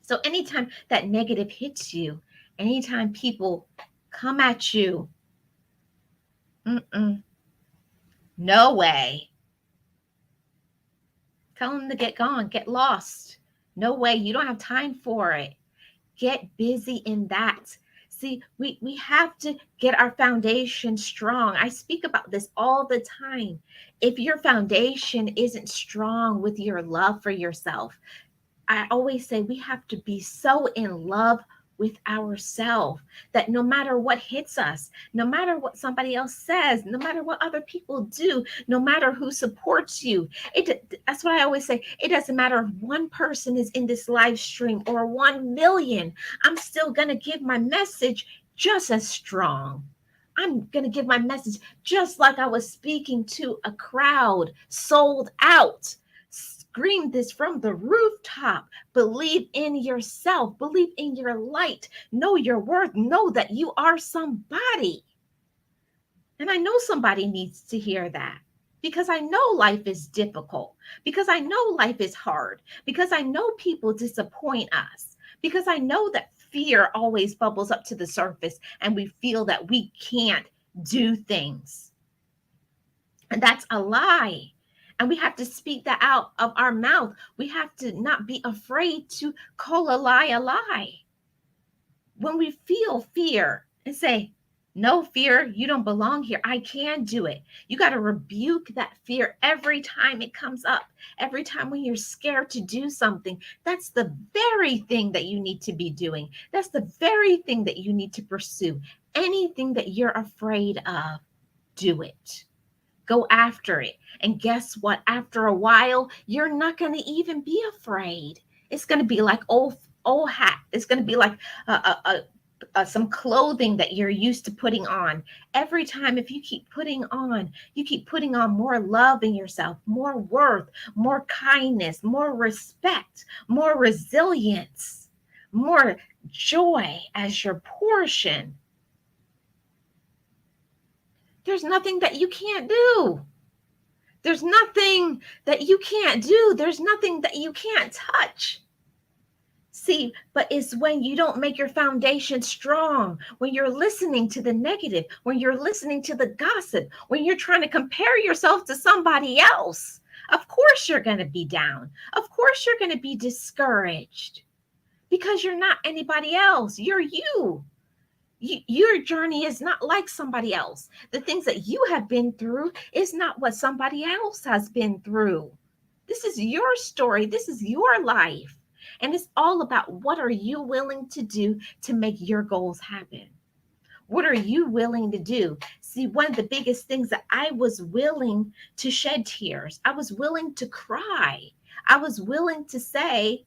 B: So anytime that negative hits you, anytime people come at you, no way. Tell them to get gone, get lost. No way. You don't have time for it. Get busy in that. See, we have to get our foundation strong. I speak about this all the time. If your foundation isn't strong with your love for yourself, I always say we have to be so in love with ourselves that no matter what hits us, no matter what somebody else says, no matter what other people do, no matter who supports you, that's what I always say. It doesn't matter if one person is in this live stream or 1 million. I'm still going to give my message just as strong. I'm going to give my message just like I was speaking to a crowd sold out. Scream this from the rooftop. Believe in yourself. Believe in your light. Know your worth. Know that you are somebody. And I know somebody needs to hear that because I know life is difficult, because I know life is hard, because I know people disappoint us, because I know that fear always bubbles up to the surface and we feel that we can't do things. And that's a lie. And we have to speak that out of our mouth. We have to not be afraid to call a lie a lie. When we feel fear and say, no, fear, you don't belong here. I can do it. You got to rebuke that fear every time it comes up. Every time when you're scared to do something, that's the very thing that you need to be doing. That's the very thing that you need to pursue. Anything that you're afraid of, do it. Go after it. And guess what? After a while, you're not going to even be afraid. It's going to be like old hat. It's going to be like some clothing that you're used to putting on. Every time, if you keep putting on more love in yourself, more worth, more kindness, more respect, more resilience, more joy as your portion. There's nothing that you can't do. There's nothing that you can't do. There's nothing that you can't touch. See, but it's when you don't make your foundation strong, when you're listening to the negative, when you're listening to the gossip, when you're trying to compare yourself to somebody else. Of course you're going to be down. Of course you're going to be discouraged because you're not anybody else. You're you. Your journey is not like somebody else. The things that you have been through is not what somebody else has been through. This is your story. This is your life. And it's all about what are you willing to do to make your goals happen? What are you willing to do? See, one of the biggest things that I was willing to shed tears. I was willing to cry. I was willing to say,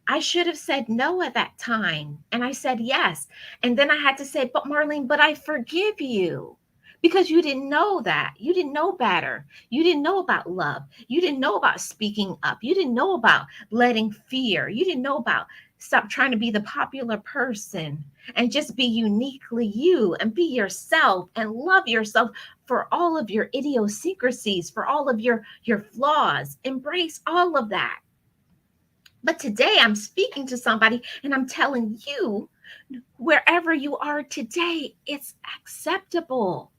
B: I should have said no at that time. And I said yes. And then I had to say, but Marlene, but I forgive you because you didn't know that. You didn't know better. You didn't know about love. You didn't know about speaking up. You didn't know about letting fear. You didn't know about stop trying to be the popular person and just be uniquely you and be yourself and love yourself for all of your idiosyncrasies, for all of your flaws. Embrace all of that. But today I'm speaking to somebody and I'm telling you, wherever you are today, it's acceptable.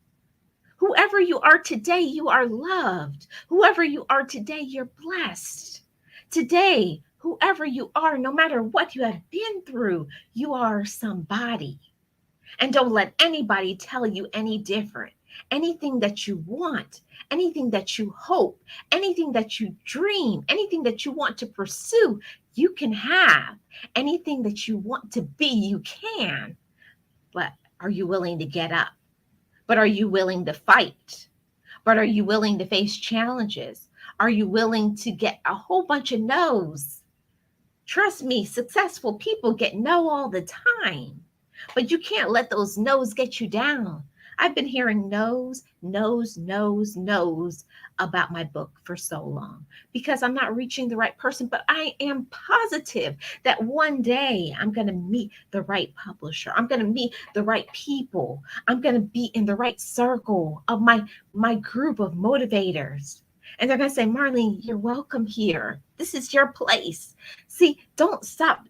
B: Whoever you are today, you are loved. Whoever you are today, you're blessed. Today, whoever you are, no matter what you have been through, you are somebody. And don't let anybody tell you any different. Anything that you want, anything that you hope, anything that you dream, anything that you want to pursue, you can have. Anything that you want to be, you can. But are you willing to get up? But are you willing to fight? But are you willing to face challenges? Are you willing to get a whole bunch of no's? Trust me, successful people get no all the time. But you can't let those no's get you down. I've been hearing no's, no's, no's, no's about my book for so long because I'm not reaching the right person. But I am positive that one day I'm going to meet the right publisher. I'm going to meet the right people. I'm going to be in the right circle of my group of motivators. And they're going to say, Marlene, you're welcome here. This is your place. See, don't stop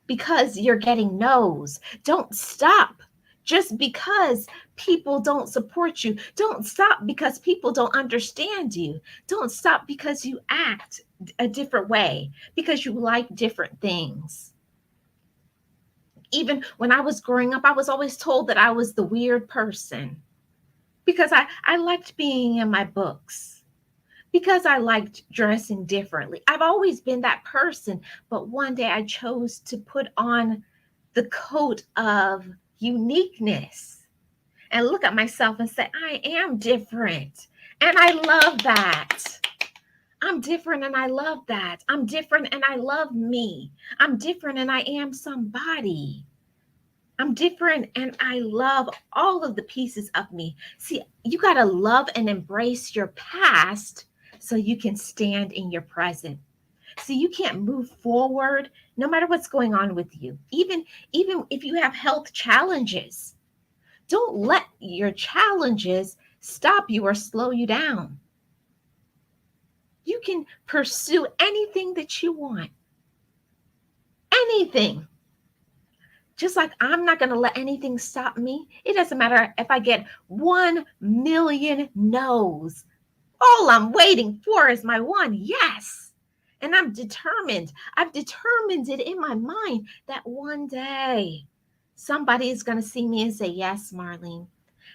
B: because you're getting no's. Don't stop just because people don't support you. Don't stop because people don't understand you. Don't stop because you act a different way, because you like different things. Even when I was growing up, I was always told that I was the weird person because I liked being in my books, because I liked dressing differently. I've always been that person, but one day I chose to put on the coat of uniqueness and look at myself and say, I am different. And I love that. I'm different and I love that. I'm different and I love me. I'm different and I am somebody. I'm different and I love all of the pieces of me. See, you got to love and embrace your past so you can stand in your present. See, you can't move forward no matter what's going on with you. Even if you have health challenges, don't let your challenges stop you or slow you down. You can pursue anything that you want. Anything. Just like I'm not going to let anything stop me. It doesn't matter if I get 1 million no's. All I'm waiting for is my one yes. And I'm determined. I've determined it in my mind that one day somebody is going to see me and say, yes, Marlene.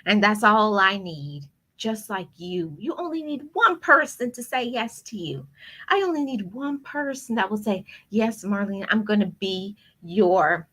B: And that's all I need. Just like you. You only need one person to say yes to you. I only need one person that will say, yes, Marlene, I'm going to be the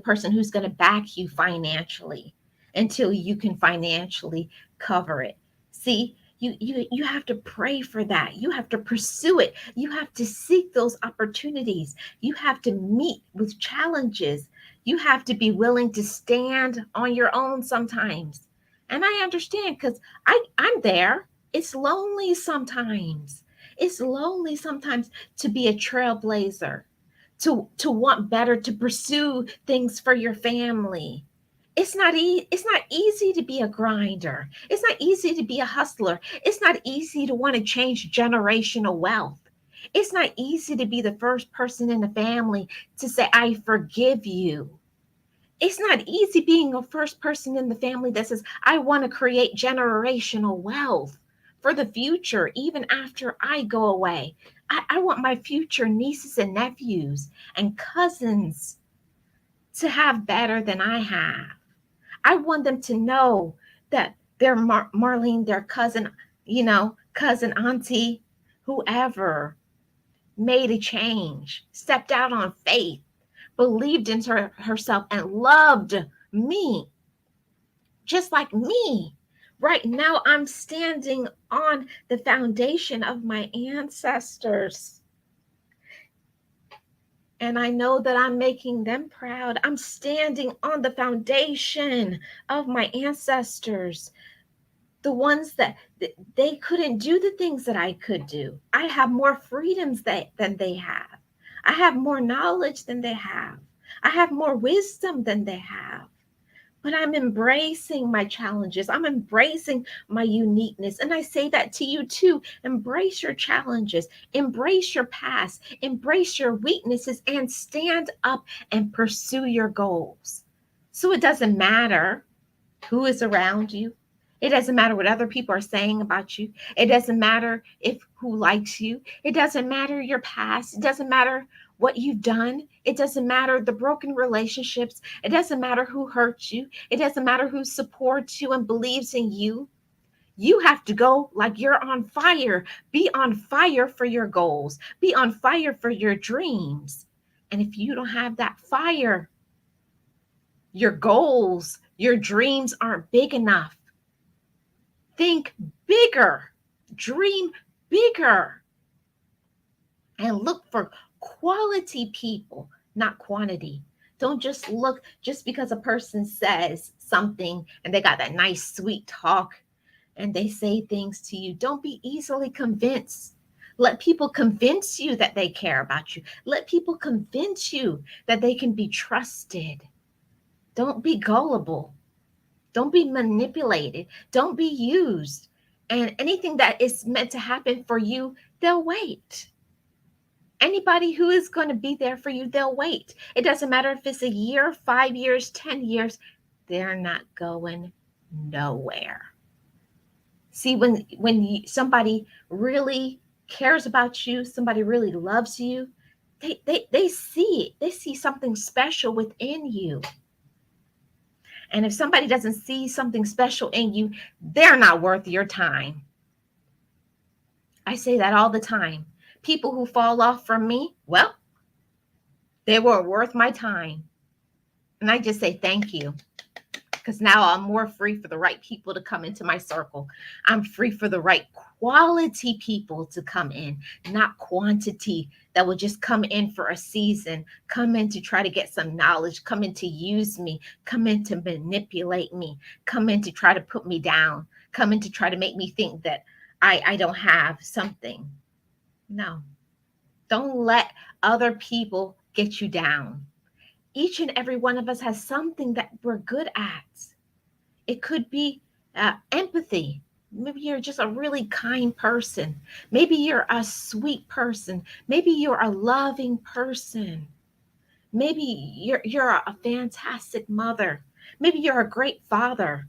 B: person who's going to back you financially until you can financially cover it. See, you have to pray for that. You have to pursue it. You have to seek those opportunities. You have to meet with challenges. You have to be willing to stand on your own sometimes. And I understand because I'm there. It's lonely sometimes. It's lonely sometimes to be a trailblazer, to want better, to pursue things for your family. It's not easy to be a grinder. It's not easy to be a hustler. It's not easy to want to change generational wealth. It's not easy to be the first person in the family to say, I forgive you. It's not easy being a first person in the family that says, I want to create generational wealth for the future, even after I go away. I want my future nieces and nephews and cousins to have better than I have. I want them to know that their Marlene, their cousin, cousin, auntie, whoever made a change, stepped out on faith, believed in herself, and loved me just like me. Right now, I'm standing on the foundation of my ancestors. And I know that I'm making them proud. I'm standing on the foundation of my ancestors, the ones that they couldn't do the things that I could do. I have more freedoms than they have. I have more knowledge than they have. I have more wisdom than they have. But I'm embracing my challenges. I'm embracing my uniqueness. And I say that to you too. Embrace your challenges, embrace your past, embrace your weaknesses, and stand up and pursue your goals. So it doesn't matter who is around you. It doesn't matter what other people are saying about you. It doesn't matter if who likes you. It doesn't matter your past. It doesn't matter what you've done. It doesn't matter the broken relationships. It doesn't matter who hurts you. It doesn't matter who supports you and believes in you. You have to go like you're on fire. Be on fire for your goals. Be on fire for your dreams. And if you don't have that fire, your goals, your dreams aren't big enough. Think bigger, dream bigger, and look for quality people, not quantity. Don't just look just because a person says something and they got that nice sweet talk and they say things to you. Don't be easily convinced. Let people convince you that they care about you. Let people convince you that they can be trusted. Don't be gullible. Don't be manipulated. Don't be used. And anything that is meant to happen for you, they'll wait. Anybody who is going to be there for you, they'll wait. It doesn't matter if it's a year, 5 years, 10 years, they're not going nowhere. See, somebody really cares about you, somebody really loves you, they see it. They see something special within you. And if somebody doesn't see something special in you, they're not worth your time. I say that all the time. People who fall off from me, well, they weren't worth my time. And I just say thank you, because now I'm more free for the right people to come into my circle. I'm free for the right quality people to come in, not quantity that will just come in for a season, come in to try to get some knowledge, come in to use me, come in to manipulate me, come in to try to put me down, come in to try to make me think that I don't have something. No, don't let other people get you down. Each and every one of us has something that we're good at. It could be empathy. Maybe you're just a really kind person. Maybe you're a sweet person. Maybe you're a loving person. Maybe you're a fantastic mother. Maybe you're a great father.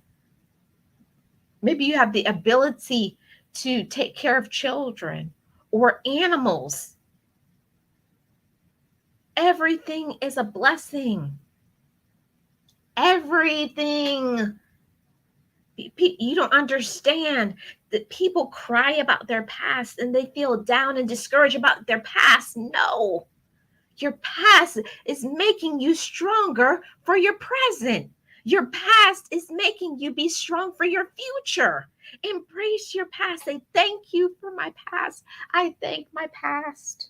B: Maybe you have the ability to take care of children or animals. Everything is a blessing. Everything. You don't understand that people cry about their past and they feel down and discouraged about their past. No, your past is making you stronger for your present. Your past is making you be strong for your future. Embrace your past. Say, thank you for my past. I thank my past.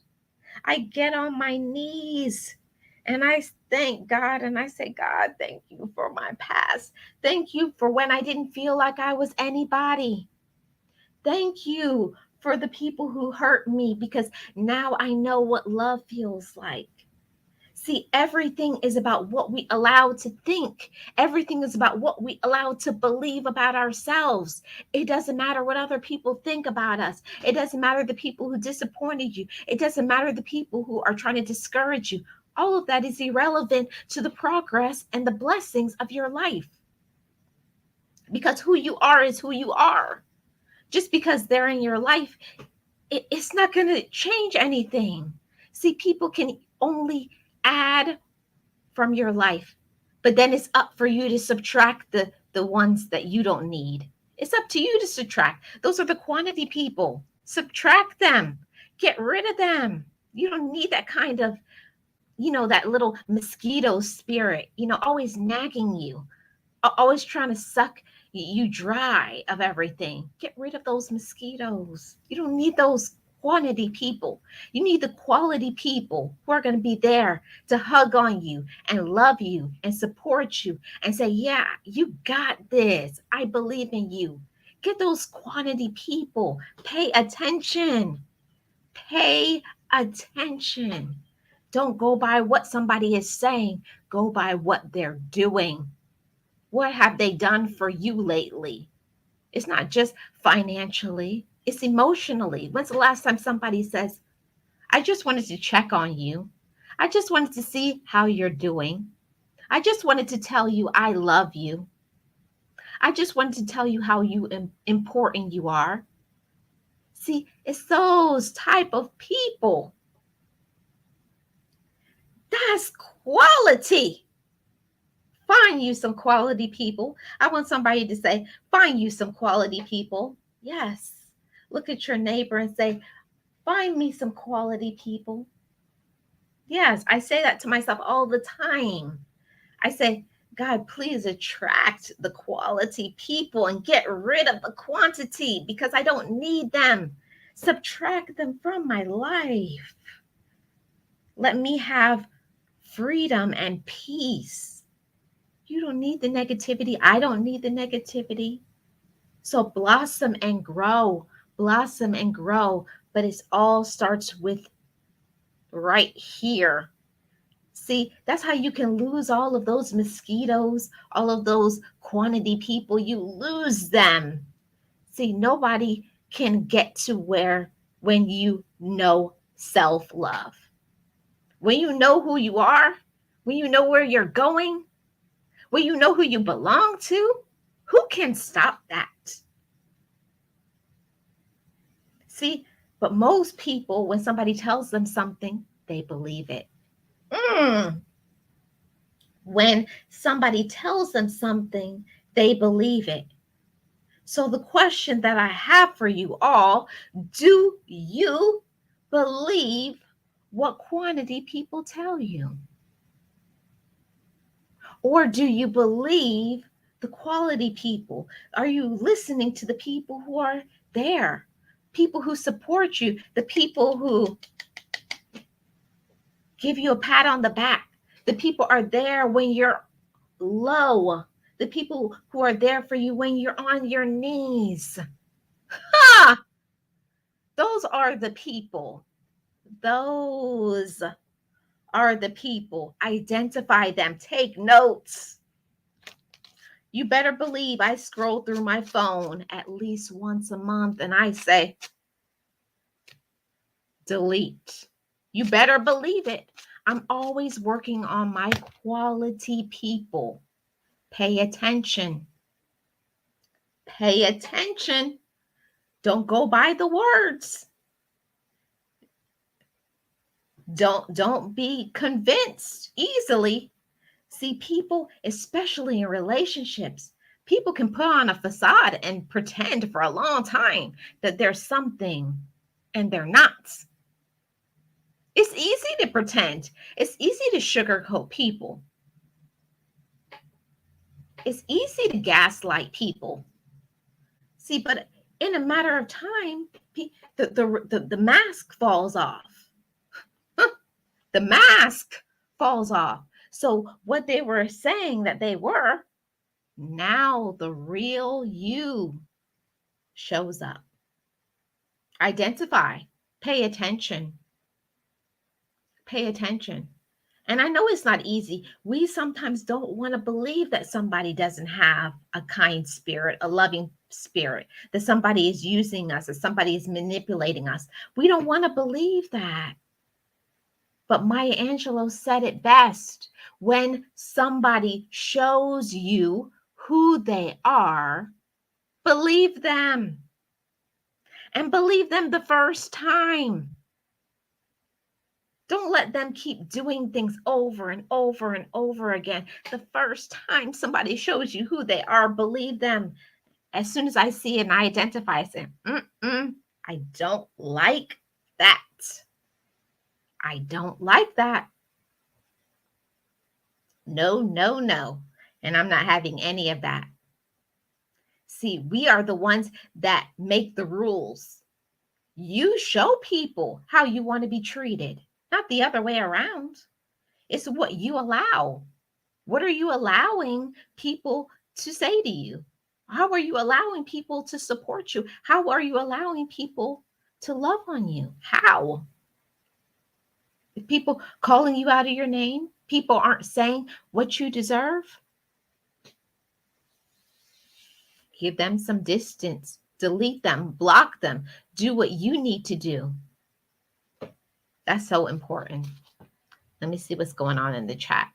B: I get on my knees and I thank God and I say, God, thank you for my past. Thank you for when I didn't feel like I was anybody. Thank you for the people who hurt me, because now I know what love feels like. See, everything is about what we allow to think. Everything is about what we allow to believe about ourselves. It doesn't matter what other people think about us. It doesn't matter the people who disappointed you. It doesn't matter the people who are trying to discourage you. All of that is irrelevant to the progress and the blessings of your life. Because who you are is who you are. Just because they're in your life, it's not going to change anything. See, people can only add from your life, but then it's up for you to subtract the ones that you don't need. It's up to you to subtract. Those are the quantity people. Subtract them. Get rid of them. You don't need that kind of, that little mosquito spirit, always nagging you, always trying to suck you dry of everything. Get rid of those mosquitoes. You don't need those quantity people. You need the quality people who are going to be there to hug on you and love you and support you and say, yeah, you got this. I believe in you. Get those quantity people. Pay attention. Pay attention. Don't go by what somebody is saying. Go by what they're doing. What have they done for you lately? It's not just financially, it's emotionally. When's the last time somebody says, I just wanted to check on you. I just wanted to see how you're doing. I just wanted to tell you I love you. I just wanted to tell you how important you are. See, it's those type of people. That's quality. Find you some quality people. I want somebody to say, find you some quality people. Yes. Look at your neighbor and say, find me some quality people. Yes, I say that to myself all the time. I say, God, please attract the quality people and get rid of the quantity, because I don't need them. Subtract them from my life. Let me have freedom and peace. You don't need the negativity. I don't need the negativity. So blossom and grow, blossom and grow. But it all starts with right here. See, that's how you can lose all of those mosquitoes, all of those quantity people. You lose them. See, nobody can get to where when you know self love. When you know who you are, when you know where you're going, when you know who you belong to, who can stop that? See, but most people, when somebody tells them something, they believe it. When somebody tells them something, they believe it. So, the question that I have for you all, do you believe what quantity people tell you? Or do you believe the quality people? Are you listening to the people who are there? People who support you, the people who give you a pat on the back, the people are there when you're low, the people who are there for you when you're on your knees. Ha! Those are the people. Those are the people. Identify them. Take notes. You better believe I scroll through my phone at least once a month and I say, delete. You better believe it. I'm always working on my quality people. Pay attention. Pay attention. Don't go by the words. Don't be convinced easily. See, people, especially in relationships, people can put on a facade and pretend for a long time that there's something and they're not. It's easy to pretend. It's easy to sugarcoat people. It's easy to gaslight people. See, but in a matter of time, the mask falls off. The mask falls off. So what they were saying that they were, now the real you shows up. Identify. Pay attention. Pay attention. And I know it's not easy. We sometimes don't want to believe that somebody doesn't have a kind spirit, a loving spirit, that somebody is using us, that somebody is manipulating us. We don't want to believe that. But Maya Angelou said it best. When somebody shows you who they are, believe them. And believe them the first time. Don't let them keep doing things over and over and over again. The first time somebody shows you who they are, believe them. As soon as I see it and I identify, I say, I don't like that. I don't like that. No, no, no. And I'm not having any of that. See, we are the ones that make the rules. You show people how you want to be treated, not the other way around. It's what you allow. What are you allowing people to say to you? How are you allowing people to support you? How are you allowing people to love on you? How? If people calling you out of your name, people aren't saying what you deserve, give them some distance, delete them, block them, do what you need to do. That's so important. Let me see what's going on in the chat.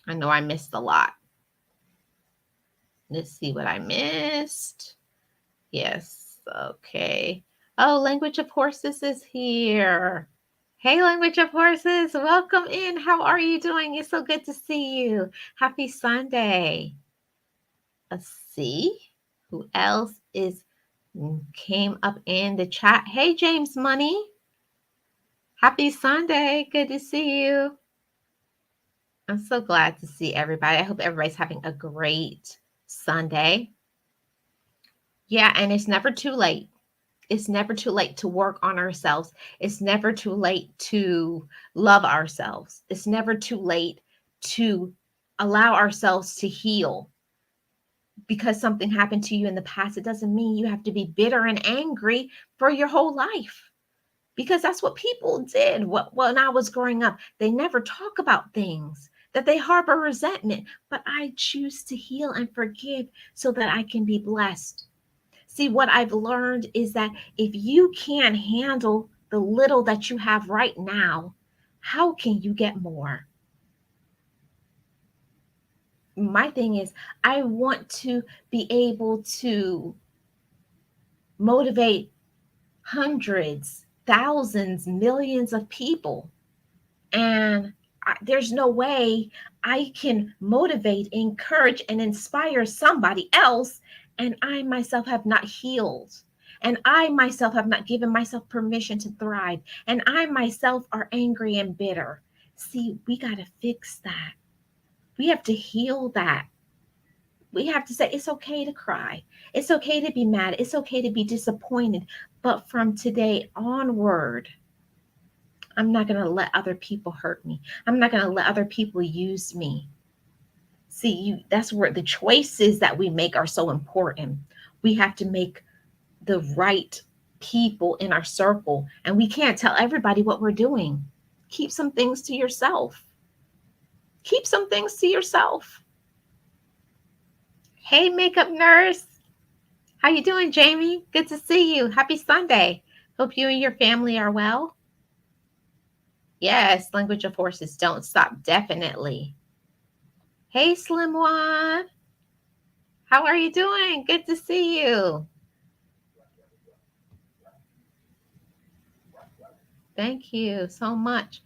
B: I know I missed a lot. Let's see what I missed. Yes, okay. Oh, Language of Horses is here. Hey, Language of Horses, welcome in. How are you doing? It's so good to see you. Happy Sunday. Let's see who else came up in the chat. Hey, James Money. Happy Sunday. Good to see you. I'm so glad to see everybody. I hope everybody's having a great Sunday. Yeah, and it's never too late. It's never too late to work on ourselves. It's never too late to love ourselves. It's never too late to allow ourselves to heal. Because something happened to you in the past, it doesn't mean you have to be bitter and angry for your whole life. Because that's what people did. When I was growing up, they never talk about things that they harbor resentment. But I choose to heal and forgive so that I can be blessed. See, what I've learned is that if you can't handle the little that you have right now, how can you get more? My thing is, I want to be able to motivate hundreds, thousands, millions of people. And there's no way I can motivate, encourage, and inspire somebody else. And I myself have not healed. And I myself have not given myself permission to thrive. And I myself are angry and bitter. See, we got to fix that. We have to heal that. We have to say it's okay to cry. It's okay to be mad. It's okay to be disappointed. But from today onward, I'm not going to let other people hurt me. I'm not going to let other people use me. See, that's where the choices that we make are so important. We have to make the right people in our circle, and we can't tell everybody what we're doing. Keep some things to yourself. Keep some things to yourself. Hey, makeup nurse. How you doing, Jamie? Good to see you. Happy Sunday. Hope you and your family are well. Yes, language of forces. Don't stop. Definitely. Hey, Slim One. How are you doing? Good to see you. Thank you so much.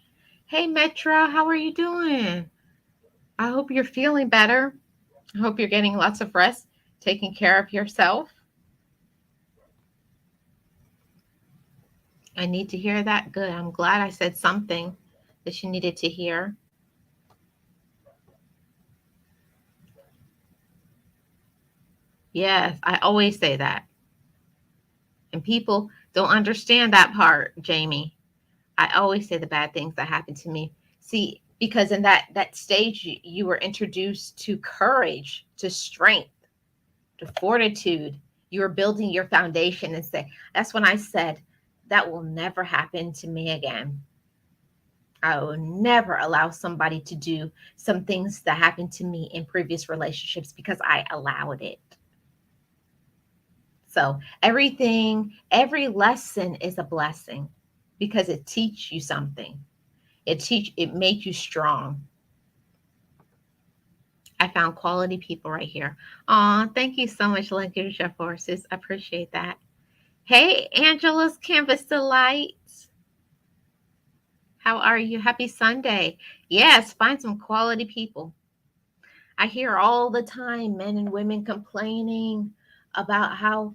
B: Hey, Metro. How are you doing? I hope you're feeling better. I hope you're getting lots of rest, taking care of yourself. I need to hear that. Good. I'm glad I said something that you needed to hear. Yes, I always say that. And people don't understand that part, Jamie. I always say the bad things that happen to me. See, because in that stage you were introduced to courage, to strength, to fortitude. You were building your foundation and say, that's when I said that will never happen to me again. I will never allow somebody to do some things that happened to me in previous relationships because I allowed it. So everything, every lesson is a blessing because it teaches you something. It made you strong. I found quality people right here. Aw, thank you so much, Language of Forces. I appreciate that. Hey, Angela's Canvas Delight. How are you? Happy Sunday. Yes, find some quality people. I hear all the time men and women complaining about how,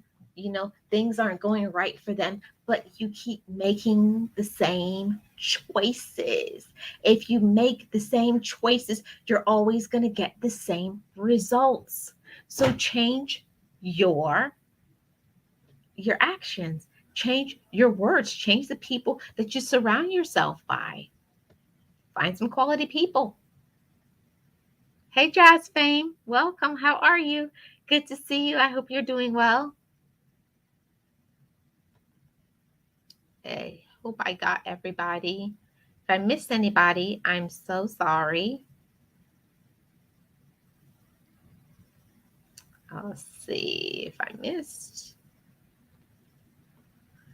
B: things aren't going right for them, but you keep making the same choices. If you make the same choices, you're always going to get the same results. So change your your actions, change your words, change the people that you surround yourself by. Find some quality people. Hey, Jazz Fame, welcome. How are you? Good to see you. I hope you're doing well. Hey, hope I got everybody. If I missed anybody, I'm so sorry. I'll see if I missed.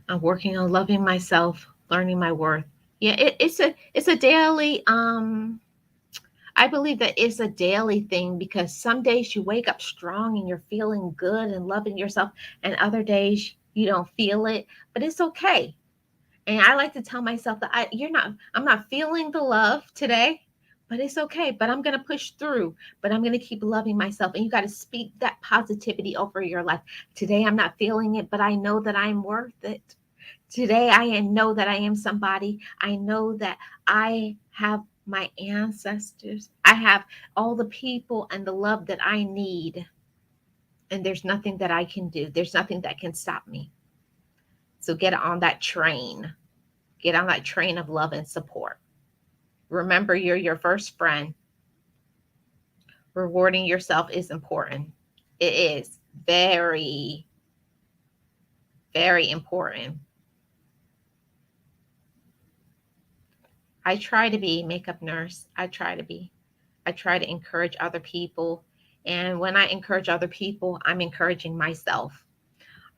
B: I'm working on loving myself, learning my worth. Yeah, it's a daily I believe that it's a daily thing because some days you wake up strong and you're feeling good and loving yourself, and other days you don't feel it, but it's okay. And I like to tell myself that I'm not feeling the love today, but it's okay. But I'm gonna push through, but I'm gonna keep loving myself. And you got to speak that positivity over your life. Today I'm not feeling it, but I know that I'm worth it. Today I know that I am somebody. I know that I have my ancestors. I have all the people and the love that I need. And there's nothing that I can do. There's nothing that can stop me. So get on that train. Get on that train of love and support. Remember, you're your first friend. Rewarding yourself is important. It is very, very important. I try to be makeup nurse. I try to be. I try to encourage other people. And when I encourage other people, I'm encouraging myself.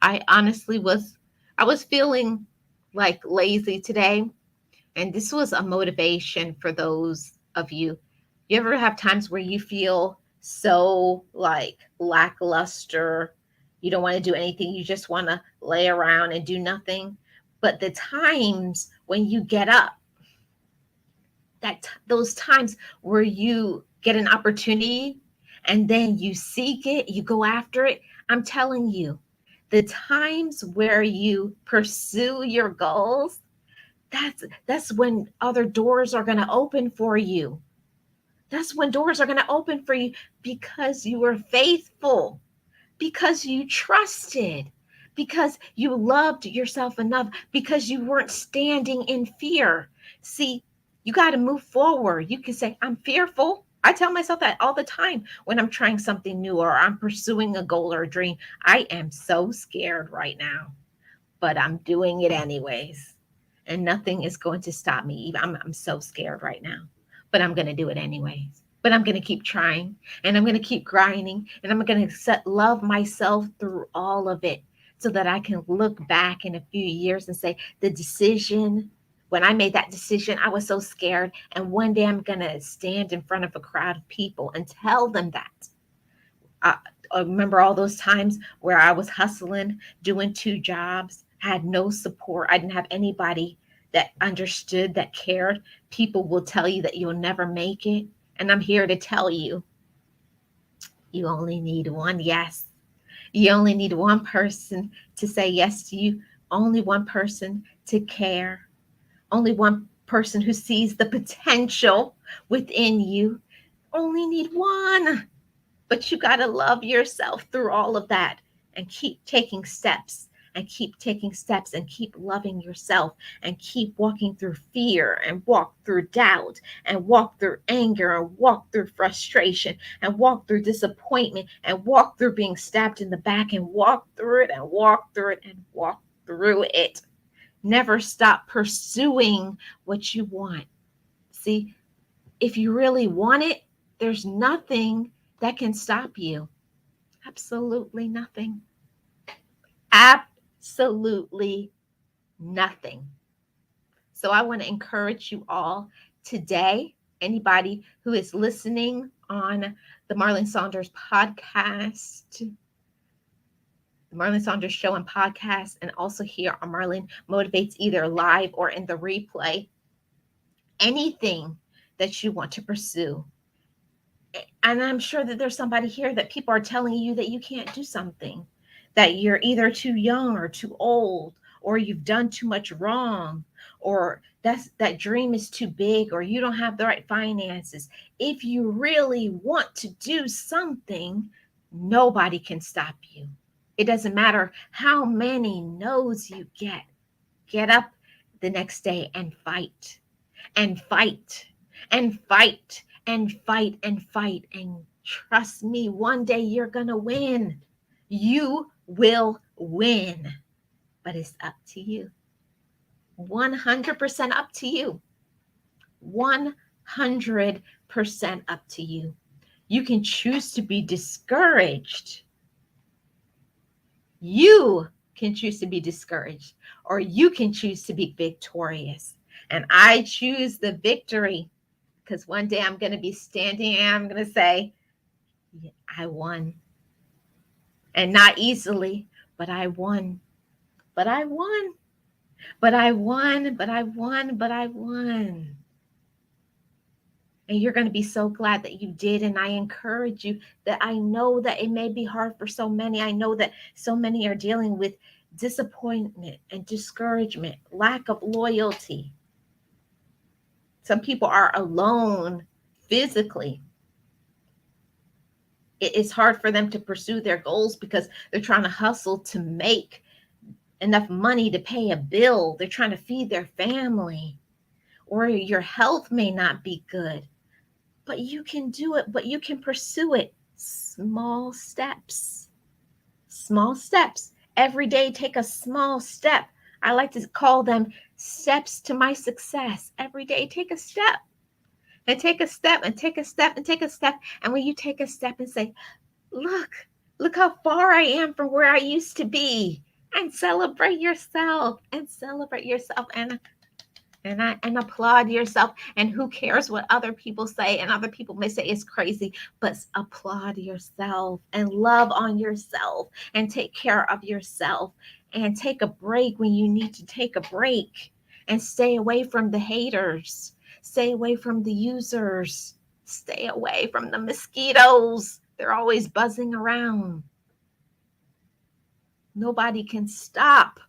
B: I honestly I was feeling like lazy today. And this was a motivation for those of you. You ever have times where you feel so like lackluster? You don't want to do anything. You just want to lay around and do nothing. But the times when you get up, those times where you get an opportunity and then you seek it, you go after it. I'm telling you, the times where you pursue your goals, that's when other doors are going to open for you. That's when doors are going to open for you because you were faithful, because you trusted, because you loved yourself enough, because you weren't standing in fear. See, you got to move forward. You can say, I'm fearful. I tell myself that all the time when I'm trying something new or I'm pursuing a goal or a dream. I am so scared right now, but I'm doing it anyways. And nothing is going to stop me. I'm so scared right now, but I'm going to do it anyways. But I'm going to keep trying and I'm going to keep grinding and I'm going to love myself through all of it so that I can look back in a few years and say, the decision, when I made that decision, I was so scared. And one day I'm going to stand in front of a crowd of people and tell them that. I, I remember all those times where I was hustling, doing two jobs, had no support. I didn't have anybody that understood, that cared. People will tell you that you'll never make it. And I'm here to tell you, you only need one yes. You only need one person to say yes to you, only one person to care, only one person who sees the potential within you. Only need one. But you got to love yourself through all of that and keep taking steps and keep taking steps and keep loving yourself and keep walking through fear and walk through doubt and walk through anger and walk through frustration and walk through disappointment and walk through being stabbed in the back and walk through it and walk through it and walk through it. Never stop pursuing what you want. See, if you really want it, there's nothing that can stop you. Absolutely nothing. Absolutely nothing. So I want to encourage you all today, anybody who is listening on the Marlene Saunders podcast, the Marlene Saunders show and podcast, and also here on Marlene Motivates either live or in the replay, anything that you want to pursue. And I'm sure that there's somebody here that people are telling you that you can't do something, that you're either too young or too old, or you've done too much wrong, or that dream is too big, or you don't have the right finances. If you really want to do something, nobody can stop you. It doesn't matter how many no's you get. Get up the next day and fight and fight and fight and fight and fight. And trust me, one day you're going to win. You will win. But it's up to you. 100% up to you. 100% up to you. You can choose to be discouraged. You can choose to be discouraged, or you can choose to be victorious. And I choose the victory, because one day I'm going to be standing and I'm going to say, I won. And not easily, but I won. But I won. But I won. But I won. But I won. And you're going to be so glad that you did. And I encourage you that I know that it may be hard for so many. I know that so many are dealing with disappointment and discouragement, lack of loyalty. Some people are alone physically. It is hard for them to pursue their goals because they're trying to hustle to make enough money to pay a bill. They're trying to feed their family. Or your health may not be good. But you can do it, but you can pursue it. Small steps. Small steps. Every day, take a small step. I like to call them steps to my success. Every day, take a step. And take a step and take a step and take a step. And when you take a step and say, look how far I am from where I used to be. And celebrate yourself. And celebrate yourself. And applaud yourself. And who cares what other people say? And other people may say it's crazy, but applaud yourself and love on yourself and take care of yourself and take a break when you need to take a break and stay away from the haters, stay away from the users, stay away from the mosquitoes. They're always buzzing around. Nobody can stop.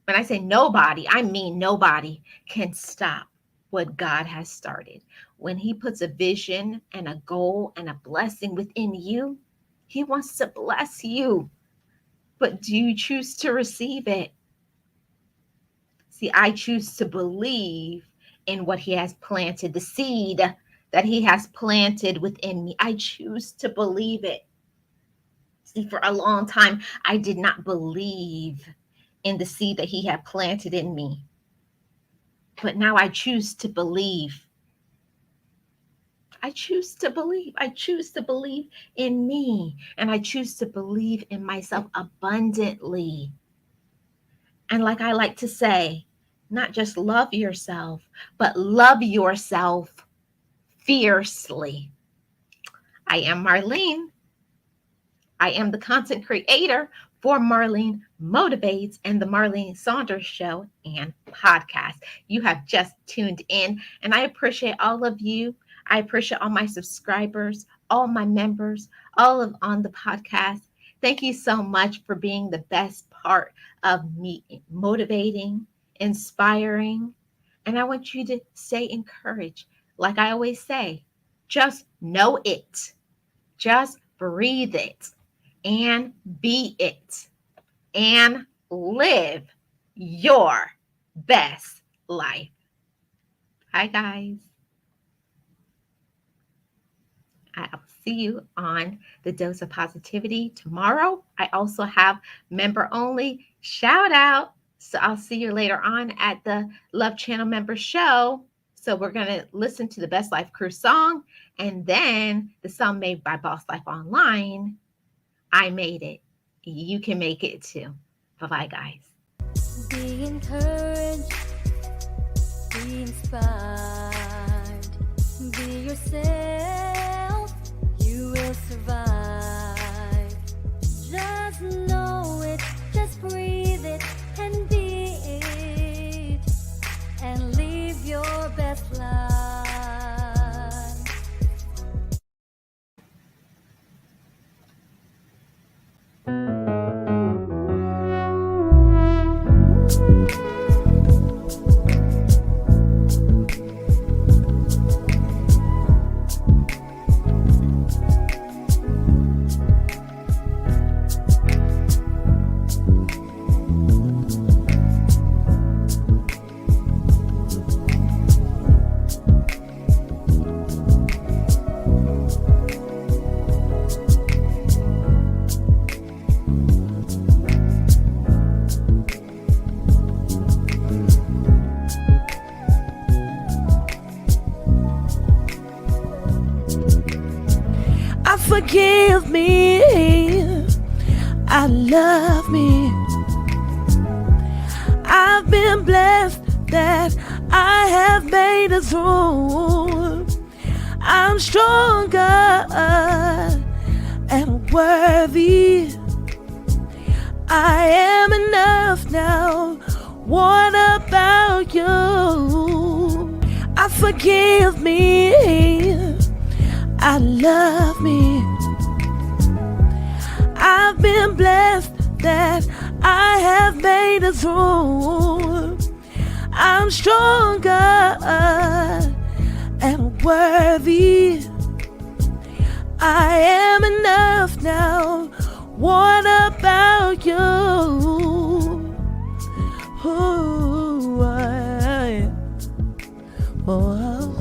B: When I say nobody, I mean nobody can stop what God has started. When he puts a vision and a goal and a blessing within you, he wants to bless you. But do you choose to receive it? See, I choose to believe in what he has planted, the seed that he has planted within me. I choose to believe it. See, for a long time, I did not believe in the seed that he had planted in me. But now I choose to believe. I choose to believe. I choose to believe in me. And I choose to believe in myself abundantly. And like I like to say, not just love yourself, but love yourself fiercely. I am Marlene. I am the content creator for Marlene Motivates and the Marlene Saunders Show and podcast. You have just tuned in, and I appreciate all of you. I appreciate all my subscribers, all my members, all of on the podcast. Thank you so much for being the best part of me, motivating, inspiring, and I want you to stay encouraged. Like I always say, just know it, just breathe it, and be it, and live your best life. Hi, guys. I'll see you on the Dose of Positivity tomorrow. I also have member only shout out. So I'll see you later on at the Love Channel member show. So we're going to listen to the Best Life Crew song and then the song made by Boss Life Online. I made it. You can make it too. Bye-bye, guys.
A: Be encouraged, be inspired, be yourself, you will survive. Just know it, just breathe it, and be it, and live your best life.
C: Forgive me, I love me. I've been blessed that I have made it through. I'm stronger and worthy. I am enough now. What about you? I forgive me, I love me. I've been blessed that I have made it through. I'm stronger and worthy. I am enough now. What about you? Ooh, oh,